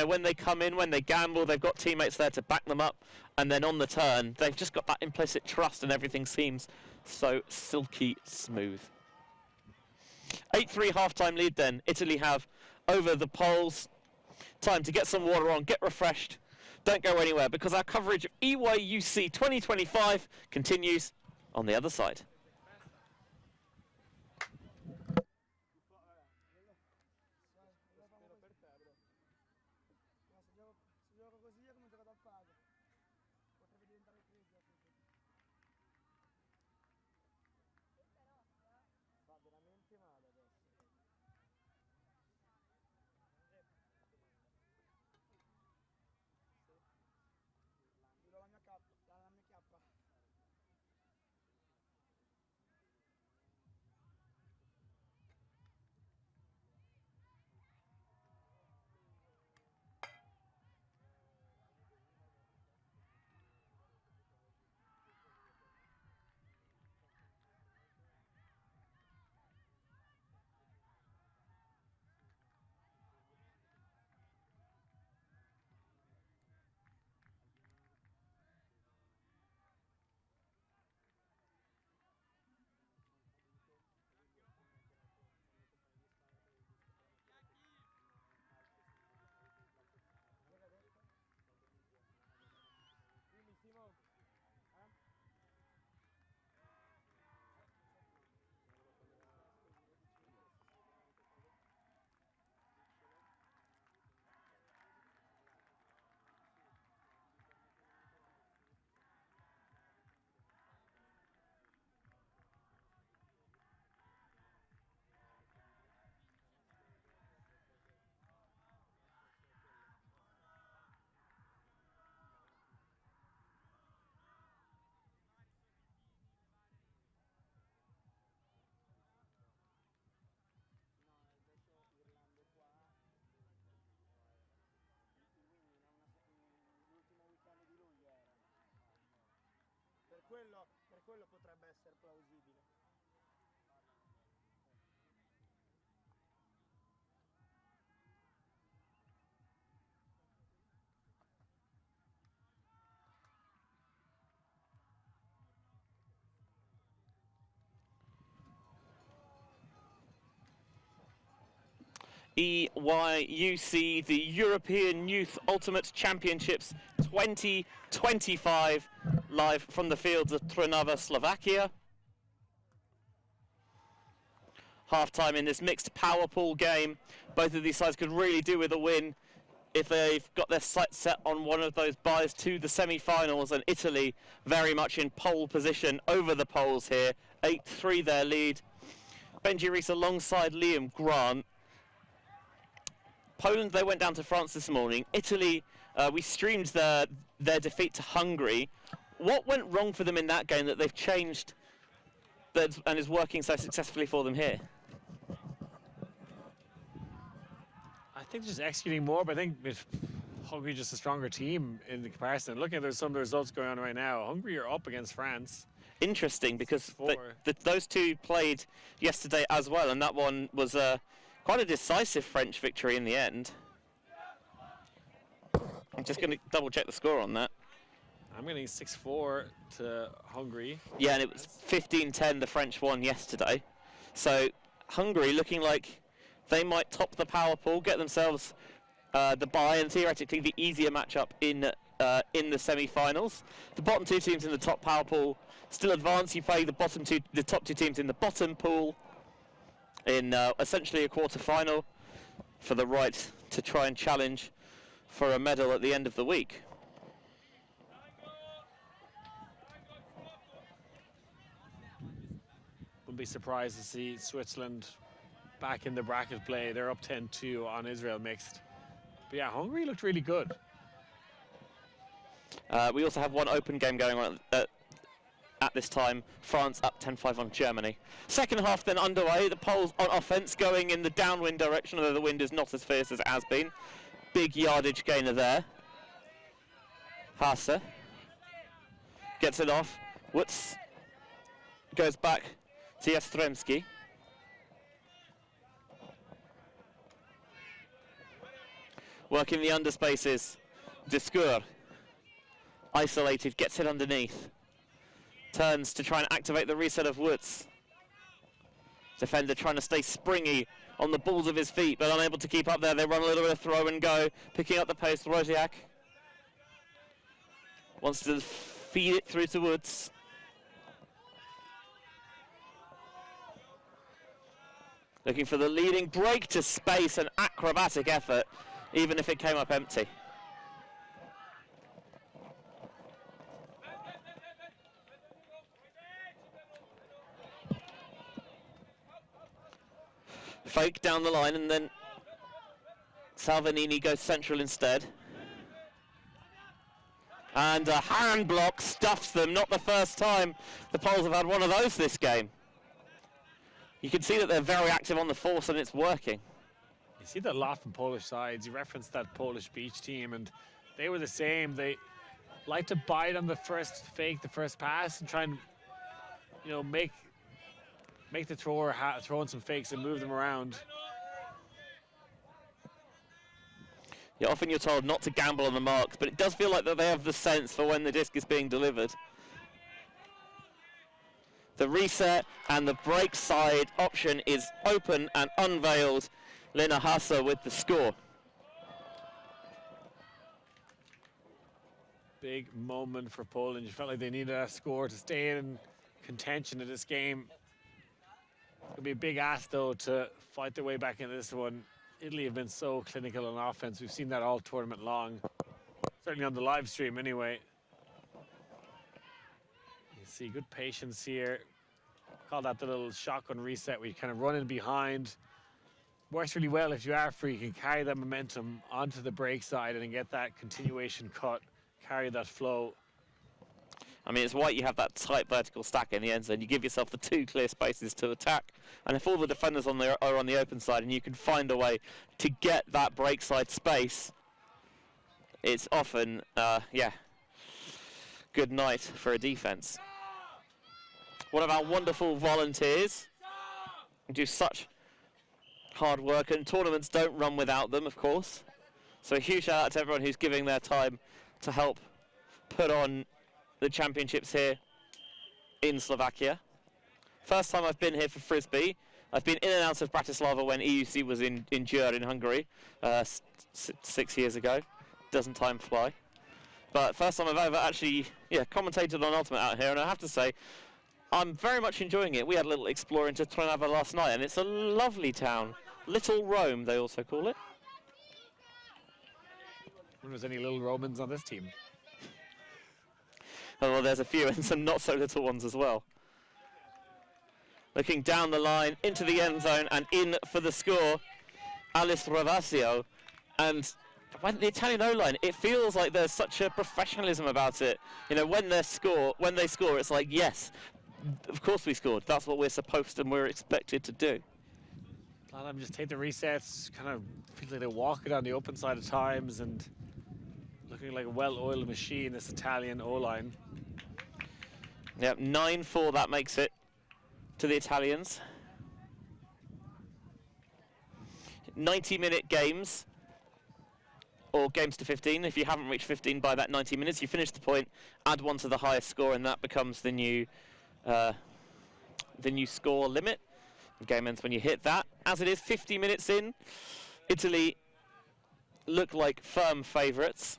when they come in, when they gamble, they've got teammates there to back them up, and then on the turn, they've just got that implicit trust and everything seems so silky smooth. 8-3 half-time lead then. Italy have over the Poles. Time to get some water on, get refreshed. Don't go anywhere because our coverage of EYUC 2025 continues on the other side. Per quello potrebbe essere plausibile. EYUC, the European Youth Ultimate Championships 2025, live from the fields of Trnava, Slovakia. Half-time in this mixed power pool game. Both of these sides could really do with a win if they've got their sights set on one of those byes to the semi-finals, and Italy very much in pole position over the Poles here. 8-3 their lead. Benji Rees alongside Liam Grant. Poland, they went down to France this morning. Italy, we streamed their defeat to Hungary. What went wrong for them in that game that they've changed and is working so successfully for them here? I think just executing more, but I think Hungary just a stronger team in the comparison. Looking at some of the results going on right now, Hungary are up against France. Interesting, because those two played yesterday as well, and that one was quite a decisive French victory in the end. I'm just going to double check the score on that. I'm getting 6-4 to Hungary. Yeah, and it was 15-10 the French won yesterday. So Hungary looking like they might top the power pool, get themselves the bye and theoretically the easier matchup in the semi-finals. The bottom two teams in the top power pool still advance. You play the top two teams in the bottom pool in essentially a quarter-final for the right to try and challenge for a medal at the end of the week. Wouldn't be surprised to see Switzerland back in the bracket play. They're up 10-2 on Israel mixed. But yeah, Hungary looked really good. We also have one open game going on at this time. France up 10-5 on Germany. Second half then underway. The Poles on offense going in the downwind direction, although the wind is not as fierce as it has been. big yardage gainer there. Hase gets it off. Woods goes back to Jastremski. Working the underspaces. Discour. Isolated, gets it underneath. Turns to try and activate the reset of Woods. Defender trying to stay springy on the balls of his feet, but unable to keep up there. They run a little bit of throw and go, picking up the post. Roziak wants to feed it through to Woods. Looking for the leading break to space, an acrobatic effort, even if it came up empty. Fake down the line, and then Salvanini goes central instead. And a hand block stuffs them, not the first time the Poles have had one of those this game. You can see that they're very active on the force, and it's working. You see that a lot from Polish sides. You referenced that Polish beach team, and they were the same. They like to bite on the first fake, the first pass, and try and, you know, make the thrower throw in some fakes and move them around. Yeah, often you're told not to gamble on the marks, but it does feel like that they have the sense for when the disc is being delivered. The reset and the break side option is open and unveiled. Lena Hase with the score. Big moment for Poland. You felt like they needed a score to stay in contention of this game. It'll be a big ask, though, to fight their way back into this one. Italy have been so clinical on offense. We've seen that all tournament long. Certainly on the live stream, anyway. You see good patience here. Call that the little shotgun reset where you kind of run in behind. Works really well if you are free. You can carry that momentum onto the break side and then get that continuation cut, carry that flow. I mean, it's why you have that tight vertical stack in the end zone. You give yourself the two clear spaces to attack. And if all the defenders are on the open side and you can find a way to get that break side space, it's often, yeah, good night for a defense. One of our wonderful volunteers who do such hard work, and tournaments don't run without them, of course. So a huge shout out to everyone who's giving their time to help put on the championships here in Slovakia. First time I've been here for Frisbee. I've been in and out of Bratislava when EYUC was in Győr in Hungary 6 years ago. Doesn't time fly? But first time I've ever actually commentated on Ultimate out here, and I have to say, I'm very much enjoying it. We had a little explore into Trnava last night, and it's a lovely town. Little Rome, they also call it. I wonder if there's any little Romans on this team. Oh, well, there's a few, and some not so little ones as well. Looking down the line, into the end zone, and in for the score, Alice Ravasio. And when the Italian O-line, it feels like there's such a professionalism about it. You know, when they score, it's like, yes, of course we scored. That's what we're supposed and we're expected to do. A lot of them just take the resets, kind of feel like they walk it on the open side at times, and looking like a well-oiled machine, this Italian O-line. Yep, 9-4, that makes it to the Italians. 90-minute games, or games to 15. If you haven't reached 15 by that 90 minutes, you finish the point, add one to the highest score, and that becomes the new score limit. The game ends when you hit that. As it is, 50 minutes in, Italy look like firm favourites.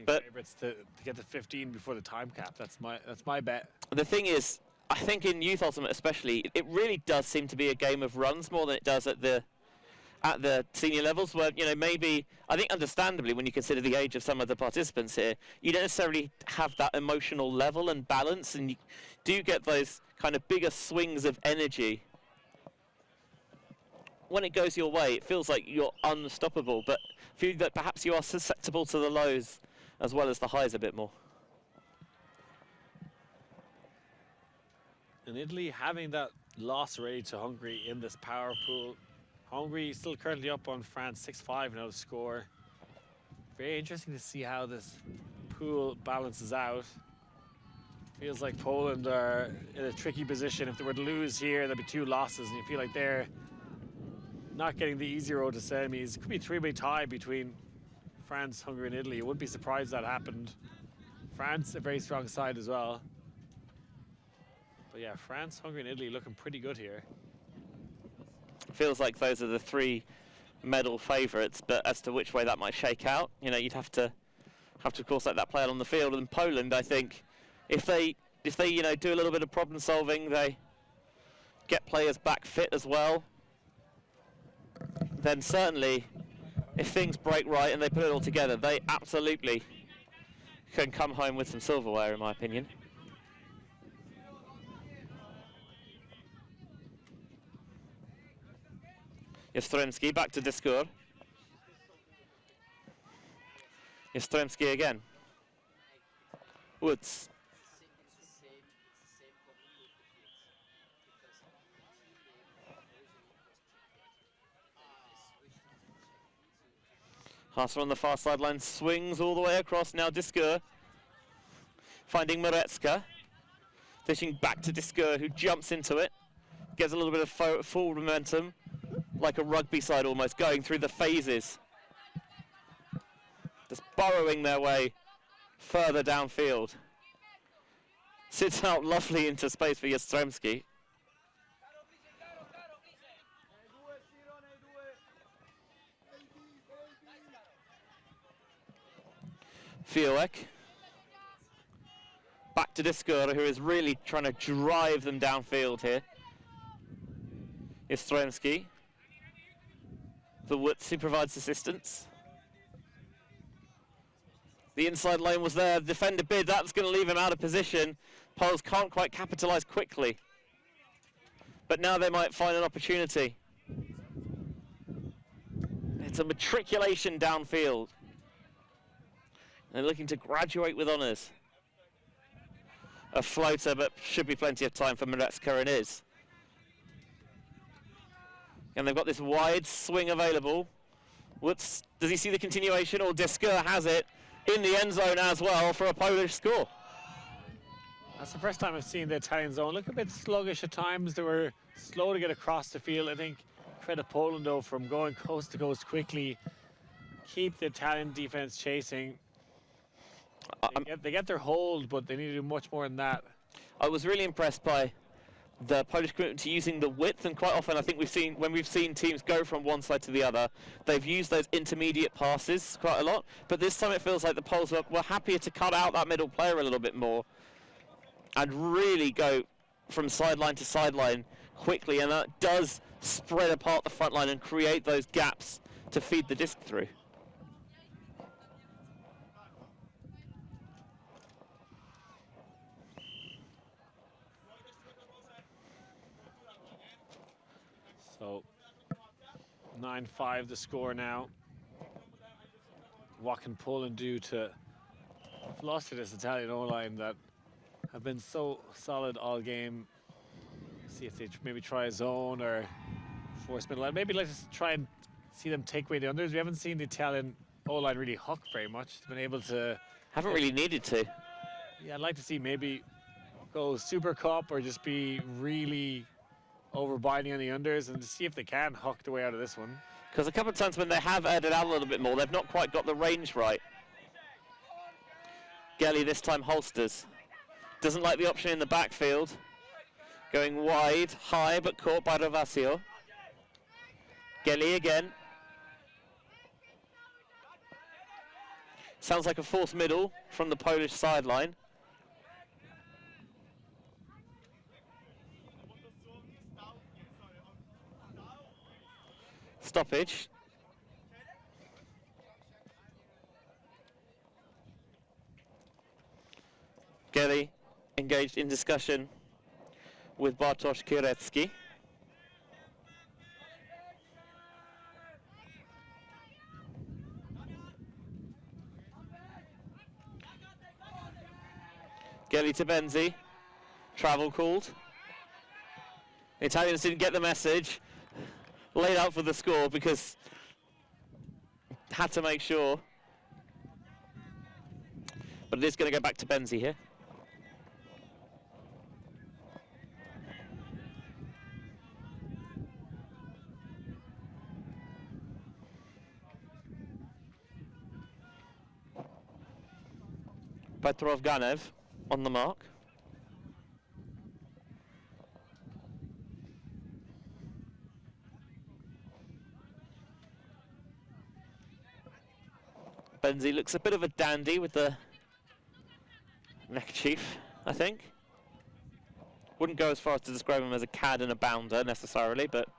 But favourites to get to 15 before the time cap. That's my bet. The thing is, I think in Youth Ultimate especially, it really does seem to be a game of runs more than it does at the senior levels, where, you know, maybe, I think understandably when you consider the age of some of the participants here, you don't necessarily have that emotional level and balance, and you do get those kind of bigger swings of energy. When it goes your way, it feels like you're unstoppable, but I feel that perhaps you are susceptible to the lows as well as the highs a bit more. And Italy having that loss already to Hungary in this power pool. Hungary still currently up on France 6-5 now to score. Very interesting to see how this pool balances out. Feels like Poland are in a tricky position. If they were to lose here, there'd be 2 losses, and you feel like they're not getting the easy road to semis. It could be a 3-way tie between France, Hungary, and Italy. I wouldn't be surprised that happened. France, a very strong side as well. But yeah, France, Hungary, and Italy looking pretty good here. Feels like those are the 3 medal favourites, but as to which way that might shake out, you know, you'd have to of course let that play out on the field. And Poland, I think, if they you know, do a little bit of problem solving, they get players back fit as well, then certainly if things break right and they put it all together, they absolutely can come home with some silverware, in my opinion. Jastrzębski back to Discour. Jastrzębski again. Woods. Hasser on the far sideline, swings all the way across. Now Discour finding Morecka. Dishing back to Discour, who jumps into it. Gets a little bit of forward momentum, like a rugby side almost, going through the phases. Just burrowing their way further downfield. Sits out lovely into space for Jastrzębski. EYUC. Back to Discour, who is really trying to drive them downfield here. Jastrzębski. The Woods, who provides assistance. The inside lane was there, defender bid, that's going to leave him out of position. Poles can't quite capitalise quickly. But now they might find an opportunity. It's a matriculation downfield. They're looking to graduate with honours. A floater, but should be plenty of time for Morecka, and is. And they've got this wide swing available. Woods, does he see the continuation, or Discour has it in the end zone as well for a Polish score? That's the first time I've seen the Italian zone look a bit sluggish at times. They were slow to get across the field. I think credit Poland, though, from going coast to coast keep the Italian defense chasing. They get their hold, but they need to do much more than that. I was really impressed by the Polish commitment to using the width, and quite often I think when we've seen teams go from one side to the other, they've used those intermediate passes quite a lot, but this time it feels like the Poles were happier to cut out that middle player a little bit more and really go from sideline to sideline quickly, and that does spread apart the front line and create those gaps to feed the disc through. So 9-5 the score now. What can Poland do to fluster this Italian O-line that have been so solid all game? See if they maybe try a zone or force middle line. Maybe let's try and see them take away the unders. We haven't seen the Italian O-line really huck very much. They've been able to... Haven't really needed to. Yeah, I'd like to see maybe go Super Cup or just be really over-binding on the unders and to see if they can huck the way out of this one. Because a couple of times when they have aired it out a little bit more, they've not quite got the range right. Gelly this time holsters. Doesn't like the option in the backfield. Going wide, high, but caught by Ravasio. Gelly again. Sounds like a forced middle from the Polish sideline. Stoppage. Gelly engaged in discussion with Bartosz Kierecki. Gelly to Benzi. Travel called. The Italians didn't get the message. Laid out for the score because had to make sure But it is going to go back to Benzi here. Petrov Ganev on the mark. Benzi looks a bit of a dandy with the neckerchief, I think. Wouldn't go as far as to describe him as a cad and a bounder necessarily, but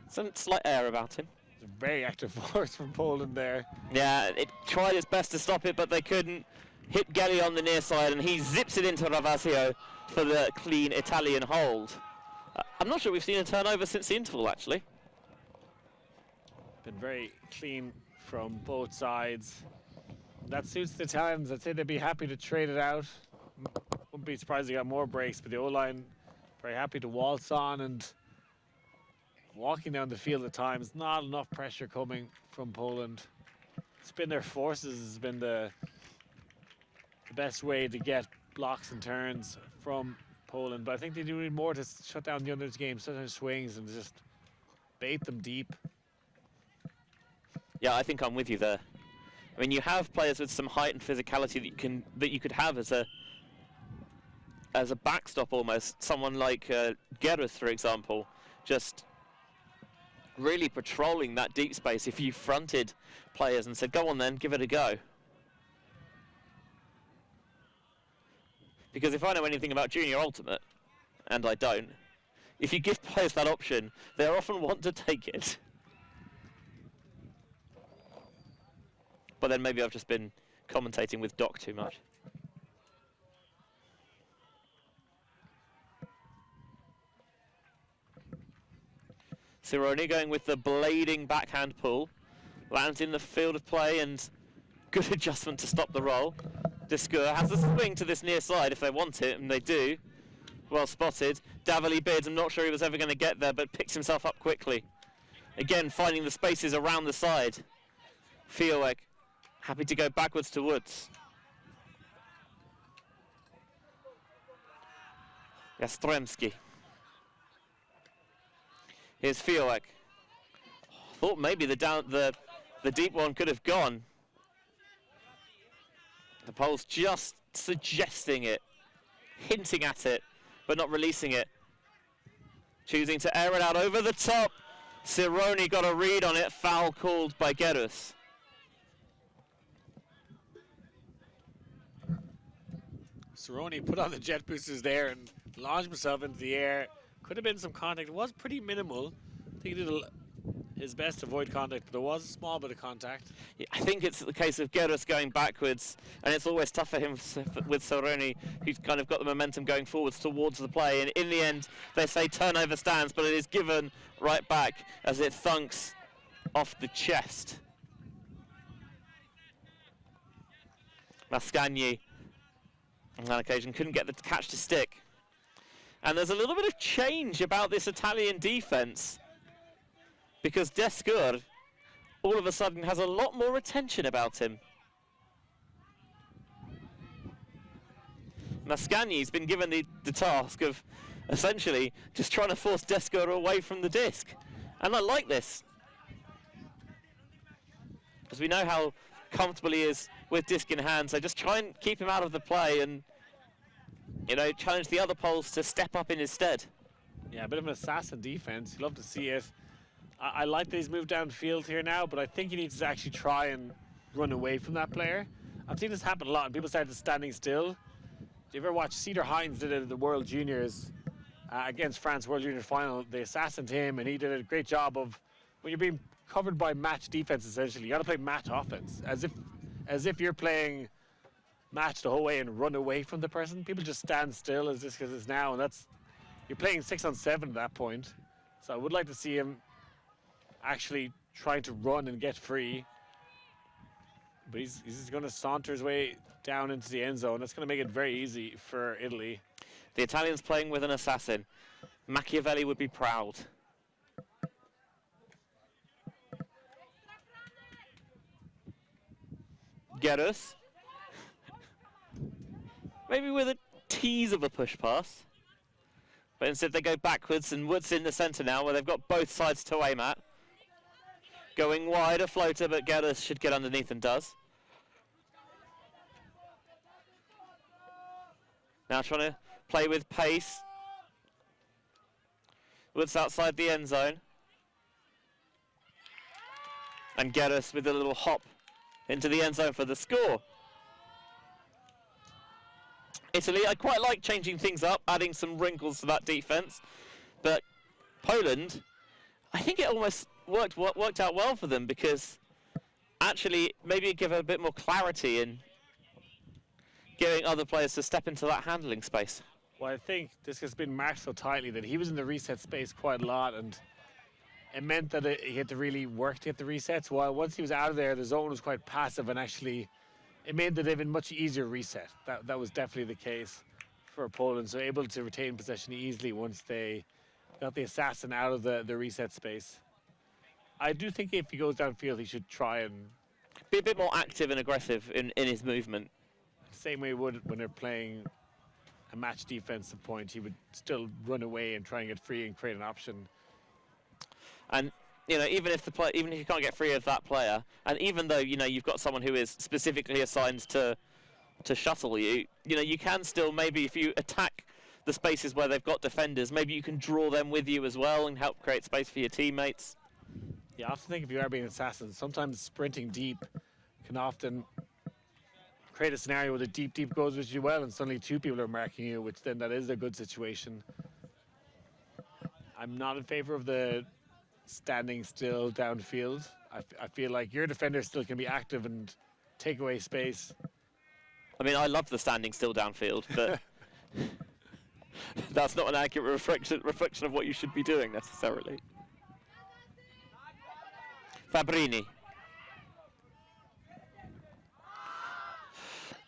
some slight air about him. It's a very active force from Poland there. Yeah, it tried its best to stop it, but they couldn't. Hit Gelly on the near side, and he zips it into Ravasio for the clean Italian hold. I'm not sure we've seen a turnover since the interval, actually. Been very clean from both sides. That suits the Italians. I'd say they'd be happy to trade it out. Wouldn't be surprised they got more breaks, but the O-line very happy to waltz on and walking down the field at times. Not enough pressure coming from Poland. It's been their forces has been the best way to get blocks and turns from Poland, but I think they do need more to shut down the other game, shut down swings and just bait them deep. Yeah, I think I'm with you there. I mean, you have players with some height and physicality that you could have as a backstop almost. Someone like Gerus, for example, just really patrolling that deep space. If you fronted players and said, "Go on, then, give it a go." Because if I know anything about Junior Ultimate, and I don't, if you give players that option, they often want to take it. But then maybe I've just been commentating with Doc too much. Cironi going with the blading backhand pull. Lands in the field of play and good adjustment to stop the roll. Discour has the swing to this near side if they want it, and they do. Well spotted. Davali bids, I'm not sure he was ever going to get there, but picks himself up quickly. Again, finding the spaces around the side. Fioek happy to go backwards to Woods. Jastremski. Here's Fioek. Thought maybe the deep one could have gone. The Poles just suggesting it, hinting at it, but not releasing it. Choosing to air it out over the top. Cironi got a read on it, foul called by Gerus. Cironi put on the jet boosters there and launched himself into the air. Could have been some contact. It was pretty minimal. I think he did his best to avoid contact, but there was a small bit of contact. Yeah, I think it's the case of Gerus going backwards, and it's always tough for him with Cironi, who's kind of got the momentum going forwards towards the play. And in the end, they say turnover stands, but it is given right back as it thunks off the chest. Mascagni, on that occasion, couldn't get the catch to stick. And there's a little bit of change about this Italian defense, because Discour all of a sudden has a lot more attention about him. Mascagni's been given the task of essentially just trying to force Discour away from the disc. And I like this, because we know how comfortable he is with disc in hand, so just try and keep him out of the play and, you know, challenge the other Poles to step up in his stead. Yeah, a bit of an assassin defense. You love to see it. I like that he's moved downfield here now, but I think he needs to actually try and run away from that player. I've seen this happen a lot, and people started standing still. Do you ever watch Cedar Hines did it at the World Juniors against France World Junior Final? They assassined him, and he did a great job of, when you're being covered by match defense, essentially, you got to play match offense, as if you're playing match the whole way and run away from the person. People just stand still as this is now, and you're playing 6-on-7 at that point. So I would like to see him actually trying to run and get free. But he's going to saunter his way down into the end zone. That's going to make it very easy for Italy. The Italians playing with an assassin. Machiavelli would be proud. Gerus. maybe with a tease of a push pass. But instead they go backwards, and Wood's in the centre now, where they've got both sides to aim at. Going wide, a floater, but Geddes should get underneath and does. Now trying to play with pace. Woods outside the end zone. And Geddes with a little hop into the end zone for the score. Italy, I quite like changing things up, adding some wrinkles to that defense. But Poland, I think it almost worked out well for them, because actually maybe give a bit more clarity in giving other players to step into that handling space. Well, I think this has been marked so tightly that he was in the reset space quite a lot, and it meant that he had to really work to get the resets. While once he was out of there, the zone was quite passive, and actually it made the David much easier reset. That was definitely the case for Poland. So able to retain possession easily once they got the assassin out of the reset space. I do think if he goes downfield, he should try and be a bit more active and aggressive in his movement. Same way he would when they're playing a match defensive point. He would still run away and try and get free and create an option. And you know, even if you can't get free of that player, and even though you've got someone who is specifically assigned to shuttle you, you can still, maybe if you attack the spaces where they've got defenders, maybe you can draw them with you as well and help create space for your teammates. Yeah, I often think if you are being an assassin, sometimes sprinting deep can often create a scenario where the deep goes with you well, and suddenly two people are marking you, which then that is a good situation. I'm not in favor of the standing still downfield. I feel like your defender still can be active and take away space. I mean, I love the standing still downfield, but that's not an accurate reflection of what you should be doing necessarily. Fabrini.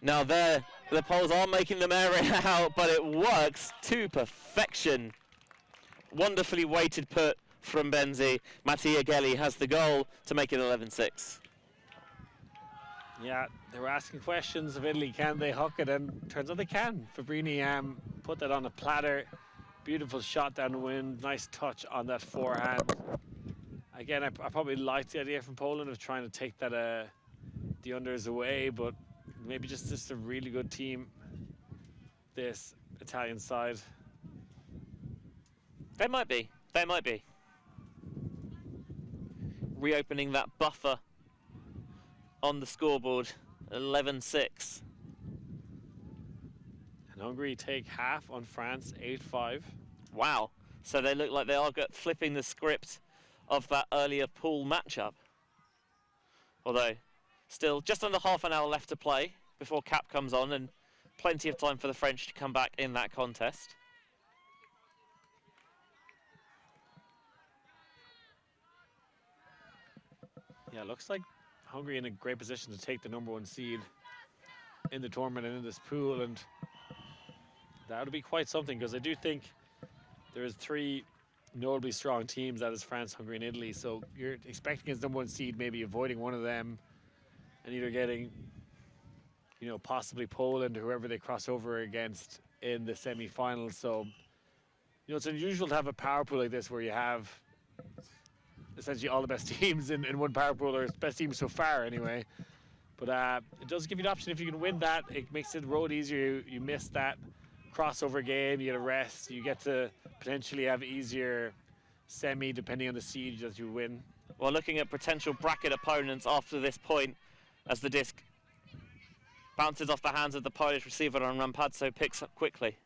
Now the Poles are making them air it out, but it works to perfection. Wonderfully weighted put from Benzi. Mattia Gelli has the goal to make it 11-6. Yeah, they were asking questions of Italy, can they hook it? And turns out they can. Fabrini put that on a platter. Beautiful shot down the wind. Nice touch on that forehand. Again, I probably liked the idea from Poland of trying to take that the unders away, but maybe just a really good team, this Italian side. They might be. They might be. Reopening that buffer on the scoreboard, 11-6. And Hungary take half on France, 8-5. Wow. So they look like they are flipping the script of that earlier pool matchup. Although, still just under half an hour left to play before cap comes on, and plenty of time for the French to come back in that contest. Yeah, looks like Hungary in a great position to take the #1 seed in the tournament and in this pool, and that would be quite something, because I do think there's 3 notably strong teams, that is France, Hungary, and Italy. So you're expecting as #1 seed, maybe avoiding one of them and either getting, possibly Poland or whoever they cross over against in the semi-finals. So, it's unusual to have a power pool like this where you have essentially all the best teams in one power pool, or best teams so far anyway. But it does give you the option, if you can win that, it makes the road easier. You miss that crossover game, you get a rest, you get to potentially have easier semi depending on the seed that you win. Well, looking at potential bracket opponents after this point, as the disc bounces off the hands of the Polish receiver, and Rampazzo picks up quickly.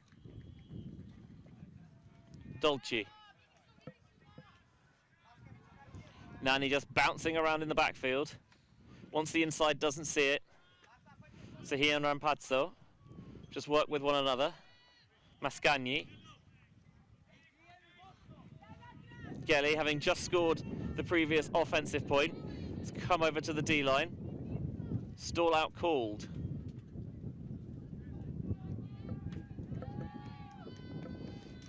Dolci. Nani just bouncing around in the backfield. Once the inside doesn't see it, so he and Rampazzo just work with one another. Mascagni. Gelli, having just scored the previous offensive point, has come over to the D-line. Stall out called.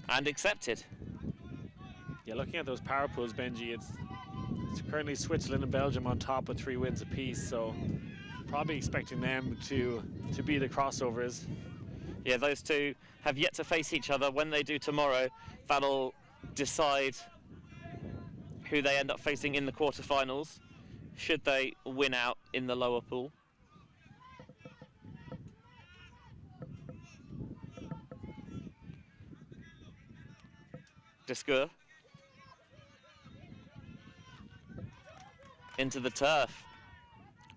And accepted. Yeah, looking at those power pools, Benji, it's currently Switzerland and Belgium on top with 3 wins apiece, so probably expecting them to be the crossovers. Yeah, those two have yet to face each other. When they do tomorrow, that'll decide who they end up facing in the quarterfinals, should they win out in the lower pool. Discour into the turf.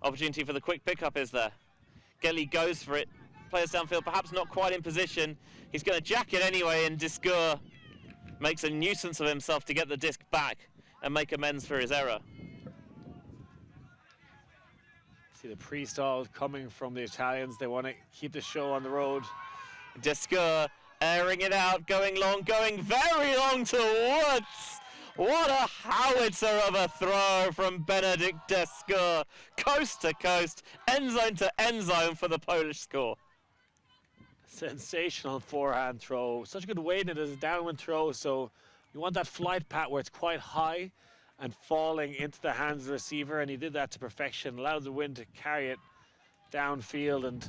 Opportunity for the quick pickup is there. Gelly goes for it. Players downfield, perhaps not quite in position. He's going to jack it anyway, and Discour makes a nuisance of himself to get the disc back and make amends for his error. See the pre-stall coming from the Italians. They want to keep the show on the road. Discour airing it out, going long, going very long to Woods. What a howitzer of a throw from Benedict Discour. Coast to coast, end zone to end zone for the Polish score. Sensational forehand throw. Such a good weight in it as a downwind throw, so you want that flight pat where it's quite high and falling into the hands of the receiver, and he did that to perfection. Allowed the wind to carry it downfield, and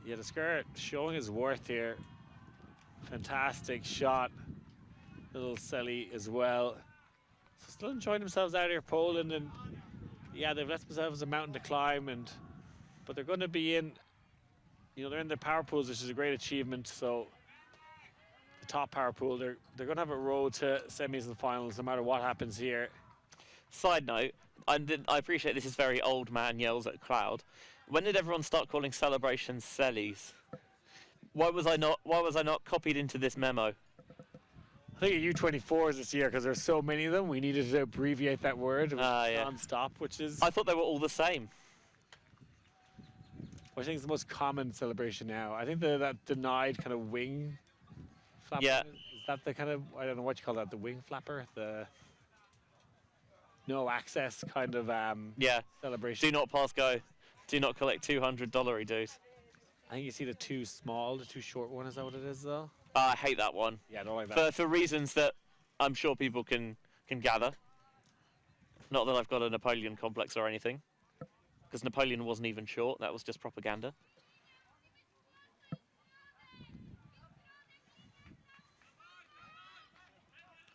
yeah, Discour showing his worth here. Fantastic shot. Little Selly as well. So still enjoying themselves out here, Poland, and yeah, they've left themselves a mountain to climb, but they're going to be in, they're in their power pools, which is a great achievement. So the top power pool, they're going to have a road to semis and finals no matter what happens here. Side note, I appreciate this is very old man yells at cloud. When did everyone start calling celebrations Sellies? Why was I not copied into this memo? I think at U24s this year, because there's so many of them, we needed to abbreviate that word. It was non-stop, which is... I thought they were all the same. I think it's the most common celebration now. I think that denied kind of wing flapper. Yeah. Is that the kind of, I don't know what you call that, the wing flapper? The no access kind of celebration. Do not pass go. Do not collect $200 dues. I think you see the too short one. Is that what it is, though? I hate that one. Yeah, I don't like that. For reasons that I'm sure people can gather. Not that I've got a Napoleon complex or anything, because Napoleon wasn't even short. That was just propaganda.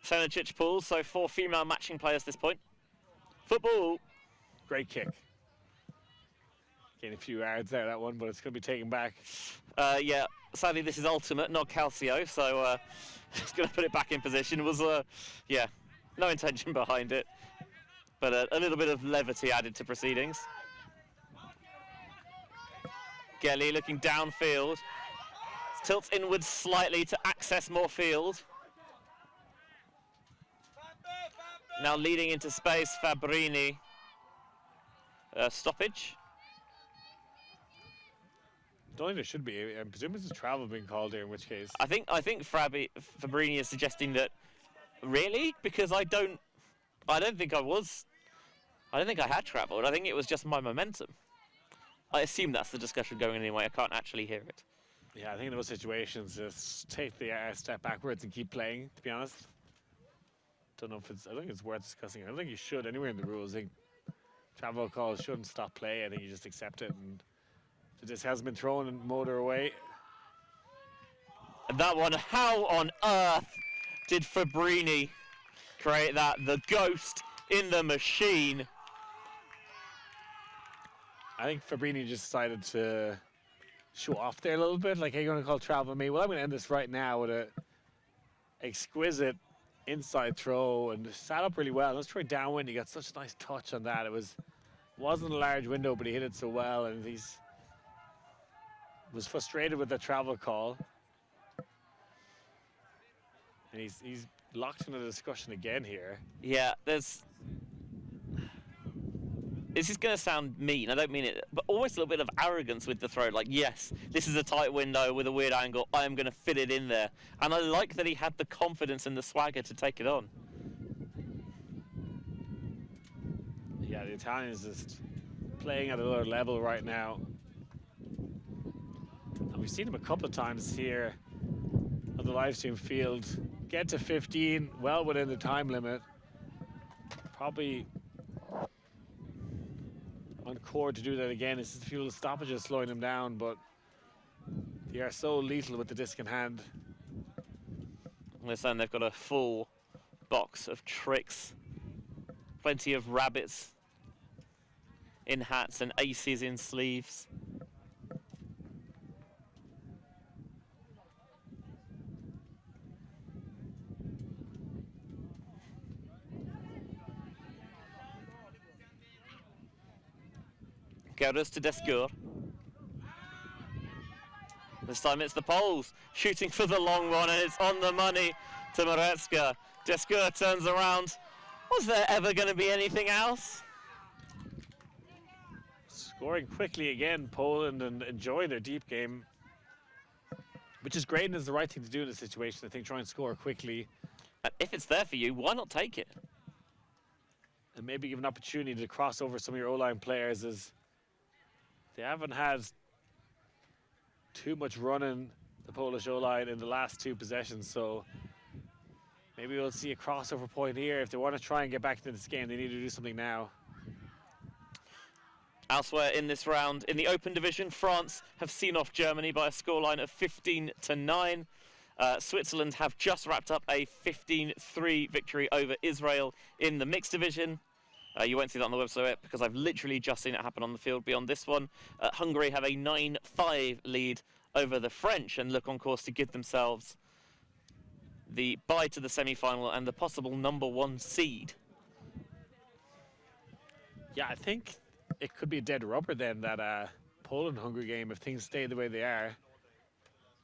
Senicic pool, so 4 female matching players at this point. Football. Great kick. Getting a few yards out of that one, but it's going to be taken back. Yeah, sadly this is ultimate, not Calcio, so just going to put it back in position. It was, yeah, no intention behind it, but a little bit of levity added to proceedings. Gelly looking downfield. Tilts inwards slightly to access more field. Now leading into space, Fabrini. Stoppage. Don't think there should be. I'm presuming it's travel being called here, in which case. I think Fabrini is suggesting that. Really? Because I don't think I was. I don't think I had travelled. I think it was just my momentum. I assume that's the discussion going anyway. I can't actually hear it. Yeah, I think in those situations, just take the step backwards and keep playing. To be honest, don't know if it's. I think it's worth discussing. I don't think you should anywhere in the rules. I think travel calls shouldn't stop play. I think you just accept it, and if this has been thrown and motor away. And that one, how on earth did Fabrini create that? The ghost in the machine. I think Fabrini just decided to show off there a little bit. Like, hey, you're going to call travel me? Well, I'm going to end this right now with a exquisite inside throw, and sat up really well. Let's try downwind. He got such a nice touch on that. Wasn't a large window, but he hit it so well, and was frustrated with the travel call. And he's locked into the discussion again here. Yeah, this is going to sound mean, I don't mean it, but almost a little bit of arrogance with the throw. Like, yes, this is a tight window with a weird angle. I am going to fit it in there. And I like that he had the confidence and the swagger to take it on. Yeah, the Italians just playing at another level right now. And we've seen him a couple of times here on the live stream field. Get to 15, well within the time limit. Probably on court to do that again. It's just a few little stoppages slowing him down, but They are so lethal with the disc in hand. Listen, they've got a full box of tricks. Plenty of rabbits in hats and aces in sleeves. Gerus to Descour. This time it's the Poles shooting for the long one, and it's on the money to Morecka. Descour turns around. Was there ever going to be anything else? Scoring quickly again, Poland, and enjoying their deep game, which is great and is the right thing to do in this situation. I think try and score quickly. And if it's there for you, why not take it? And maybe give an opportunity to cross over some of your O-line players, as they haven't had too much running, the Polish O-line, in the last 2 possessions. So maybe we'll see a crossover point here. If they want to try and get back into this game, they need to do something now. Elsewhere in this round, in the open division, France have seen off Germany by a scoreline of 15-9. Switzerland have just wrapped up a 15-3 victory over Israel in the mixed division. You won't see that on the website because I've literally just seen it happen on the field. Beyond this one, Hungary have a 9-5 lead over the French and look on course to give themselves the bye to the semi-final and the possible #1 seed. Yeah, I think it could be a dead rubber then, that Poland-Hungary game, if things stay the way they are,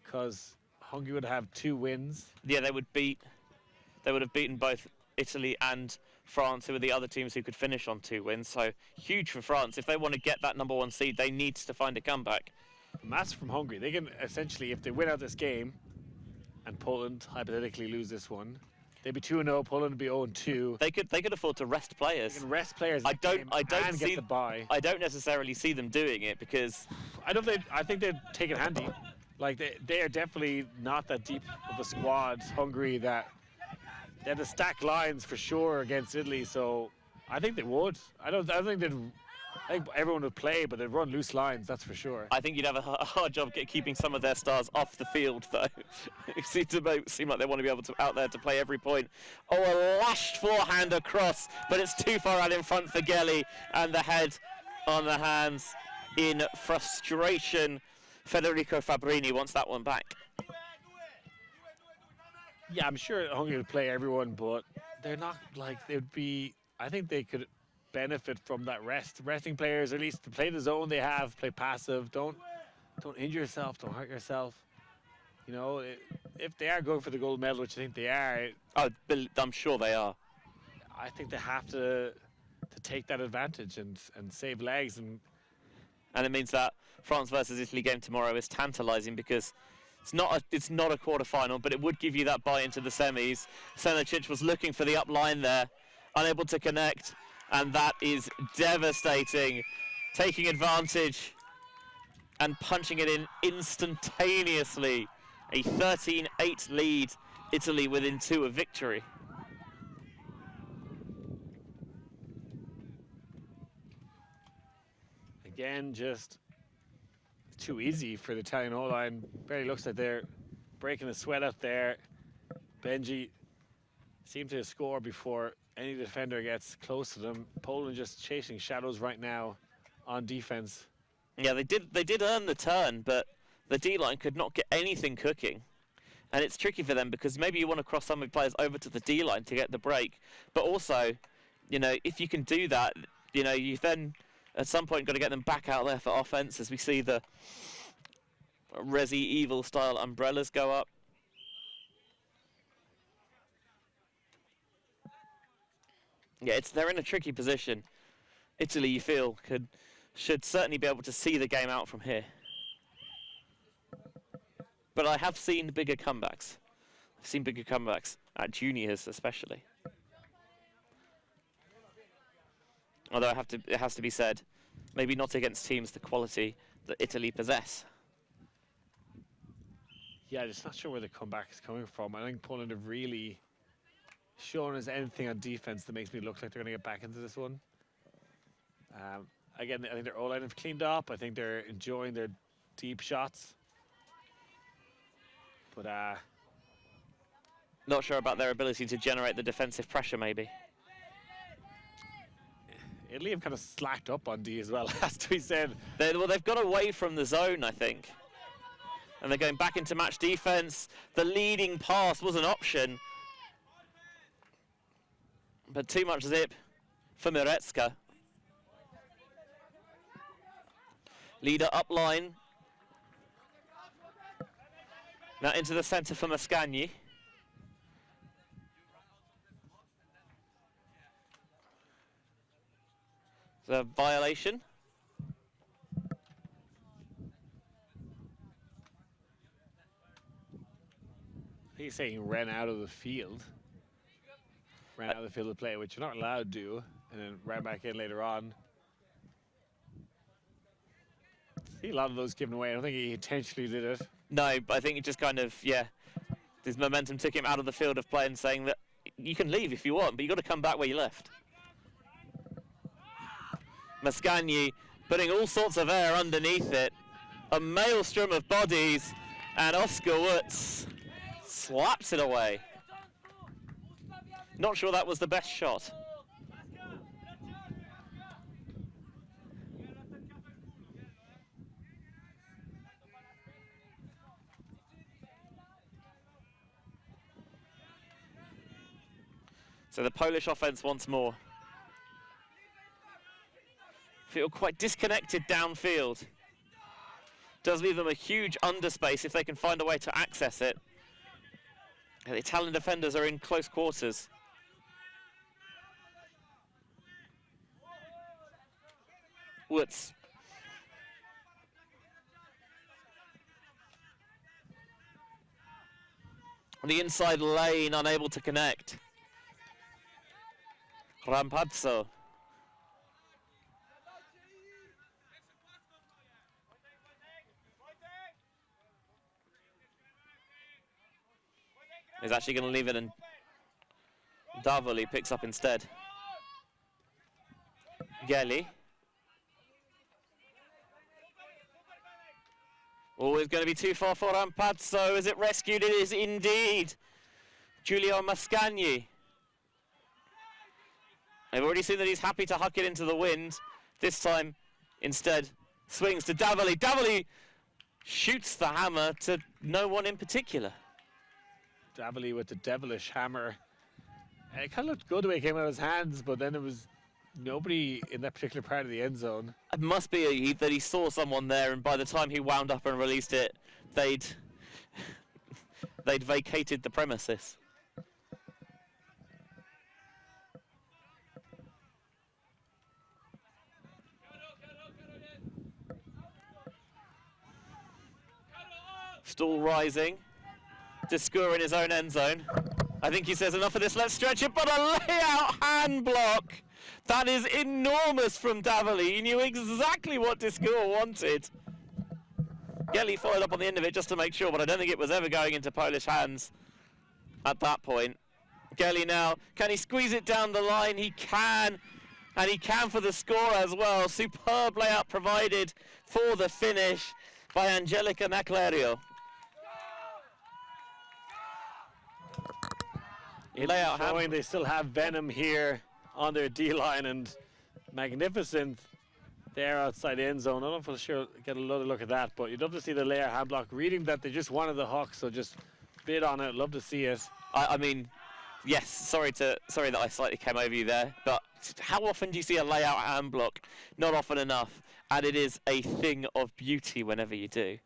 because Hungary would have 2 wins. Yeah, they would have beaten both Italy and France, who are the other teams who could finish on 2 wins. So huge for France. If they want to get that #1 seed, they need to find a comeback. Massive from Hungary. They can essentially, if they win out this game and Poland hypothetically lose this one, they'd be 2-0. Poland would be 0-2. They could afford to rest players. They can rest players. I don't get the bye. I don't necessarily see them doing it because I think they'd take it handy. Like they are definitely not that deep of a squad, Hungary, that they had to stack lines for sure against Italy. So I think they would. I think everyone would play, but they'd run loose lines, that's for sure. I think you'd have a hard job keeping some of their stars off the field, though. It seem like they want to be able to out there to play every point. Oh, a lashed forehand across, but it's too far out in front for Gelly, and the head on the hands in frustration. Federico Fabrini wants that one back. Yeah, I'm sure Hungary would play everyone, but they're not like they would be. I think they could benefit from that resting players, or at least to play the zone they have, play passive, don't injure yourself, don't hurt yourself. You know, if they are going for the gold medal, which I think they are, I'm sure they are. I think they have to take that advantage and save legs, and it means that France versus Italy game tomorrow is tantalising because it's not a quarter-final, but it would give you that bye into the semis. Senicic was looking for the up line there, unable to connect, and that is devastating. Taking advantage and punching it in instantaneously. A 13-8 lead, Italy within 2 of victory. again, just too easy for the Italian O-line. Barely looks like they're breaking a sweat out there. Benji seemed to score before any defender gets close to them. Poland just chasing shadows right now on defense. Yeah, they did earn the turn, but the D-line could not get anything cooking. And it's tricky for them because maybe you want to cross some of the players over to the D-line to get the break. But also, you know, if you can do that, you know, you've then at some point got to get them back out there for offense as we see the Resi Evil style umbrellas go up. Yeah, they're in a tricky position. Italy, you feel, should certainly be able to see the game out from here. But I have seen bigger comebacks. I've seen bigger comebacks at juniors especially. Although it has to be said, maybe not against teams the quality that Italy possess. Yeah, just not sure where the comeback is coming from. I think Poland have really shown us anything on defense that makes me look like they're going to get back into this one. Again, I think their O-line have cleaned up. I think they're enjoying their deep shots. But Not sure about their ability to generate the defensive pressure, maybe. Italy have kind of slacked up on D as well, has to be said. Well, they've got away from the zone, I think. And they're going back into match defense. The leading pass was an option. But too much zip for Mirecka. Leader up line. Now into the centre for Mascagni. The violation. He's saying ran out of the field. Ran out of the field of play, which you're not allowed to do, and then ran back in later on. See a lot of those given away. I don't think he intentionally did it. No, but I think it just kind of, yeah, his momentum took him out of the field of play and saying that you can leave if you want, but you've got to come back where you left. Mascagni putting all sorts of air underneath it. A maelstrom of bodies, and Oscar Woods slaps it away. Not sure that was the best shot. So the Polish offense once more. Feel quite disconnected downfield. Does leave them a huge underspace if they can find a way to access it. And the Italian defenders are in close quarters. Woods. On the inside lane, unable to connect. Rampazzo. He's actually going to leave it, and Davoli picks up instead. Gelli. Always going to be too far for Rampazzo. Is it rescued? It is indeed. Giulio Mascagni. I've already seen that he's happy to huck it into the wind. This time, instead, swings to Davoli. Davoli shoots the hammer to no one in particular. Davoli with the devilish hammer. It kind of looked good the way it came out of his hands, but then there was nobody in that particular part of the end zone. It must be that he saw someone there, and by the time he wound up and released it, they'd vacated the premises. Stall rising. Discour in his own end zone. I think he says enough of this, let's stretch it, but a layout hand block. That is enormous from Davoli. He knew exactly what Discour wanted. Gelli followed up on the end of it just to make sure, but I don't think it was ever going into Polish hands at that point. Gelli now, can he squeeze it down the line? He can, and he can for the score as well. Superb layout provided for the finish by Angelica Maclario. Layout showing they still have venom here on their D-line, and magnificent there outside the end zone. I don't know if we'll sure get another look at that, but you'd love to see the layout hand block. Reading that they just wanted the hook, so just bid on it. Love to see it. I mean, yes, sorry that I slightly came over you there, but how often do you see a layout hand block? Not often enough, and it is a thing of beauty whenever you do.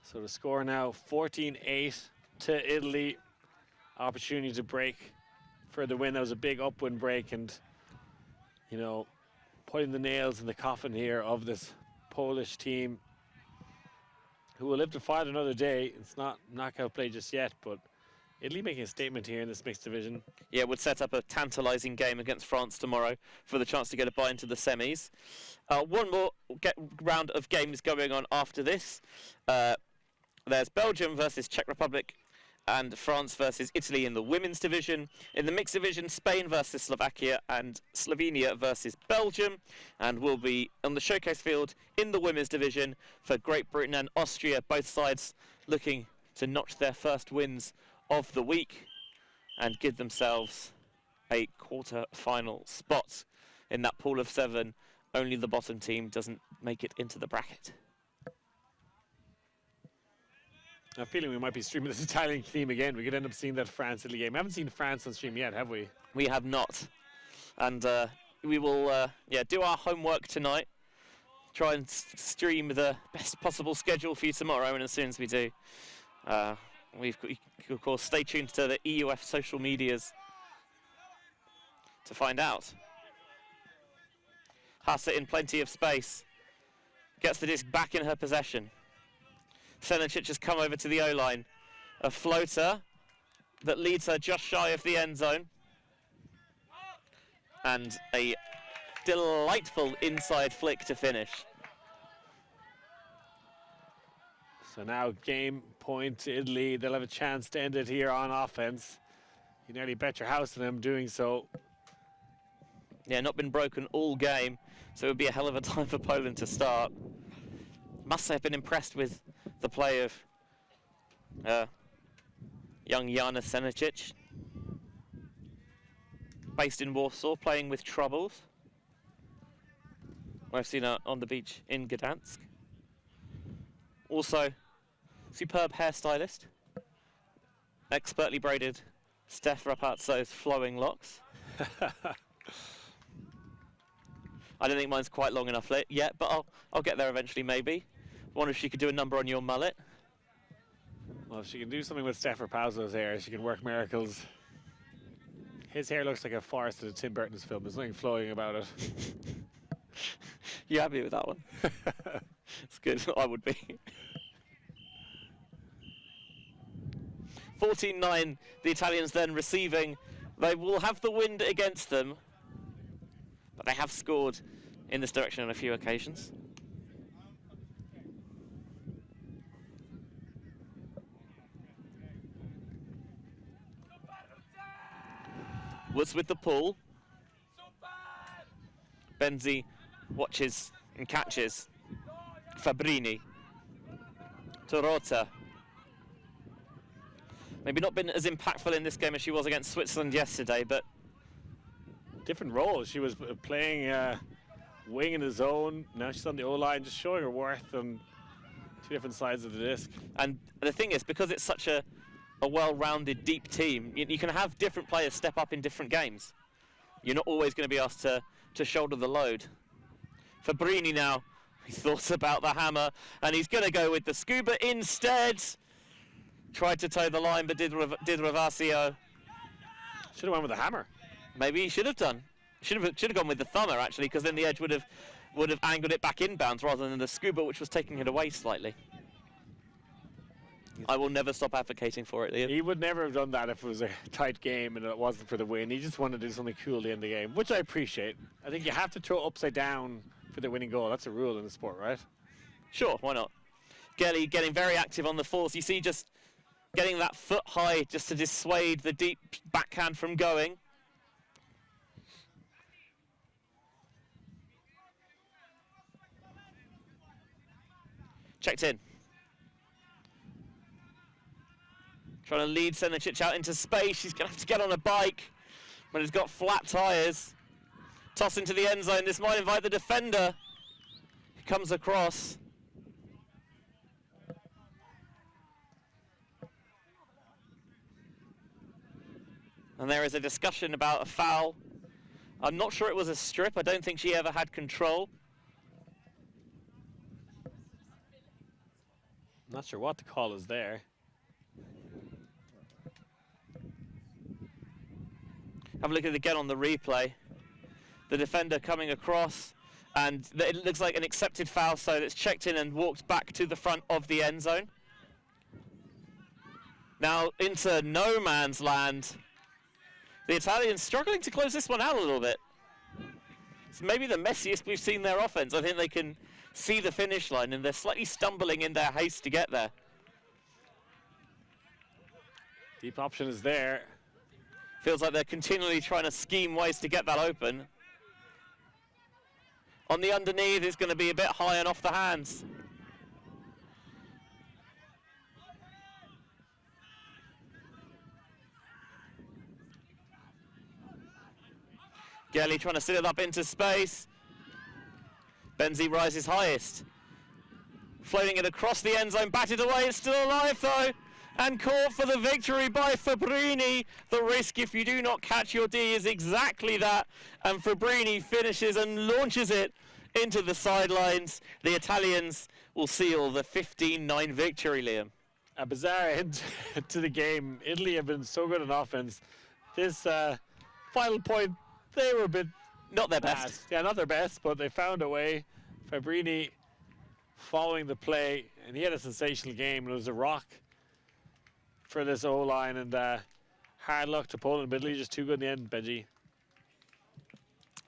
So the score now 14-8 to Italy. Opportunity to break for the win. That was a big upwind break, and you know, putting the nails in the coffin here of this Polish team, who will live to fight another day. It's not knockout play just yet, but Italy making a statement here in this mixed division. Yeah, would set up a tantalising game against France tomorrow for the chance to get a bye into the semis. One more round of games going on after this. There's Belgium versus Czech Republic and France versus Italy in the women's division. In the mixed division, Spain versus Slovakia and Slovenia versus Belgium. And we'll be on the showcase field in the women's division for Great Britain and Austria, both sides looking to notch their first wins of the week and give themselves a quarter-final spot in that pool of 7. Only the bottom team doesn't make it into the bracket. I'm feeling we might be streaming this Italian team again. We could end up seeing that France-Italy game. We haven't seen France on stream yet, have we? We have not. And we will do our homework tonight. Try and stream the best possible schedule for you tomorrow, and as soon as we do, we of course stay tuned to the EUF social medias to find out. Hasse in plenty of space. Gets the disc back in her possession. Senicic has come over to the O-line. A floater that leads her just shy of the end zone. And a delightful inside flick to finish. So now game point to Italy. They'll have a chance to end it here on offense. You nearly bet your house on them doing so. Yeah, not been broken all game, so it would be a hell of a time for Poland to start. Must say I've been impressed with the play of young Jana Senicic. Based in Warsaw, playing with Troubles. I've seen her on the beach in Gdansk. Also, superb hairstylist. Expertly braided Steph Rapazzo's flowing locks. I don't think mine's quite long enough yet, but I'll get there eventually, maybe. Wonder if she could do a number on your mullet. Well, if she can do something with Steph Rapazzo's hair, she can work miracles. His hair looks like a forest in a Tim Burton's film. There's nothing flowing about it. You happy with that one? It's good. I would be. 14-9, the Italians then receiving. They will have the wind against them, but they have scored in this direction on a few occasions. Woods with the pull. Benzi watches and catches. Fabrini. To Rota. Maybe not been as impactful in this game as she was against Switzerland yesterday, but different role. She was playing wing in the zone. Now she's on the O-line, just showing her worth on two different sides of the disc. And the thing is, because it's such a well-rounded, deep team, you can have different players step up in different games. You're not always going to be asked to shoulder the load. Fabrini now, he thought about the hammer, and he's going to go with the scuba instead. Tried to toe the line, but did Ravasio. Should have went with the hammer. Maybe he should have done. Should have gone with the thumber, actually, because then the edge would have angled it back inbounds rather than the scuba, which was taking it away slightly. I will never stop advocating for it, Ian. He would never have done that if it was a tight game and it wasn't for the win. He just wanted to do something cool to end the game, which I appreciate. I think you have to throw upside down for the winning goal. That's a rule in the sport, right? Sure, why not? Gelly getting very active on the force. You see, just getting that foot high just to dissuade the deep backhand from going. Checked in. Trying to lead Senicic out into space. She's going to have to get on a bike, but it's got flat tyres. Toss into the end zone. This might invite the defender. He comes across. And there is a discussion about a foul. I'm not sure it was a strip. I don't think she ever had control. I'm not sure what the call is there. Have a look at it again on the replay. The defender coming across, and it looks like an accepted foul, so it's checked in and walked back to the front of the end zone. Now into no man's land. The Italians struggling to close this one out a little bit. It's maybe the messiest we've seen their offense. I think they can see the finish line, and they're slightly stumbling in their haste to get there. Deep option is there. Feels like they're continually trying to scheme ways to get that open. On the underneath, it's going to be a bit high and off the hands. Gelly trying to sit it up into space. Benzi rises highest. Floating it across the end zone, batted away, it's still alive though. And caught for the victory by Fabrini. The risk if you do not catch your D is exactly that. And Fabrini finishes and launches it into the sidelines. The Italians will seal the 15-9 victory, Liam. A bizarre end to the game. Italy have been so good on offense. This final point, they were a bit Not their bad. best. Yeah, not their best, but they found a way. Fabrini following the play, and he had a sensational game. It was a rock for this O-line, and hard luck to Poland, but Italy just too good in the end, Benji.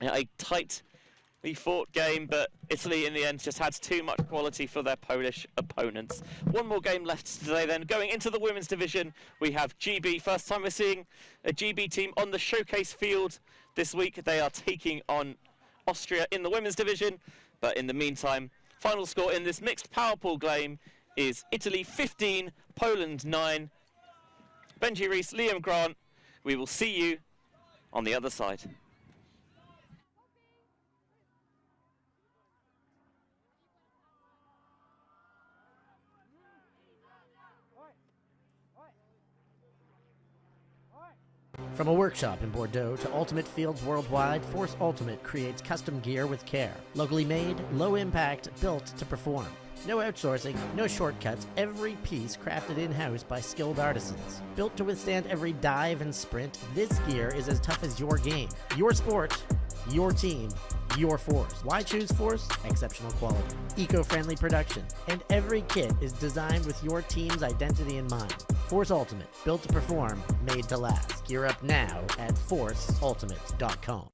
Yeah, a tightly fought game, but Italy in the end just had too much quality for their Polish opponents. One more game left today then. Going into the women's division, we have GB. First time we're seeing a GB team on the showcase field this week. They are taking on Austria in the women's division, but in the meantime, final score in this mixed power pool game is Italy 15, Poland 9. Benji Rees, Liam Grant, we will see you on the other side. From a workshop in Bordeaux to Ultimate Fields worldwide, Force Ultimate creates custom gear with care. Locally made, low impact, built to perform. No outsourcing, no shortcuts, every piece crafted in-house by skilled artisans. Built to withstand every dive and sprint, this gear is as tough as your game. Your sport, your team, your Force. Why choose Force? Exceptional quality, eco-friendly production, and every kit is designed with your team's identity in mind. Force Ultimate, built to perform, made to last. Gear up now at forceultimate.com.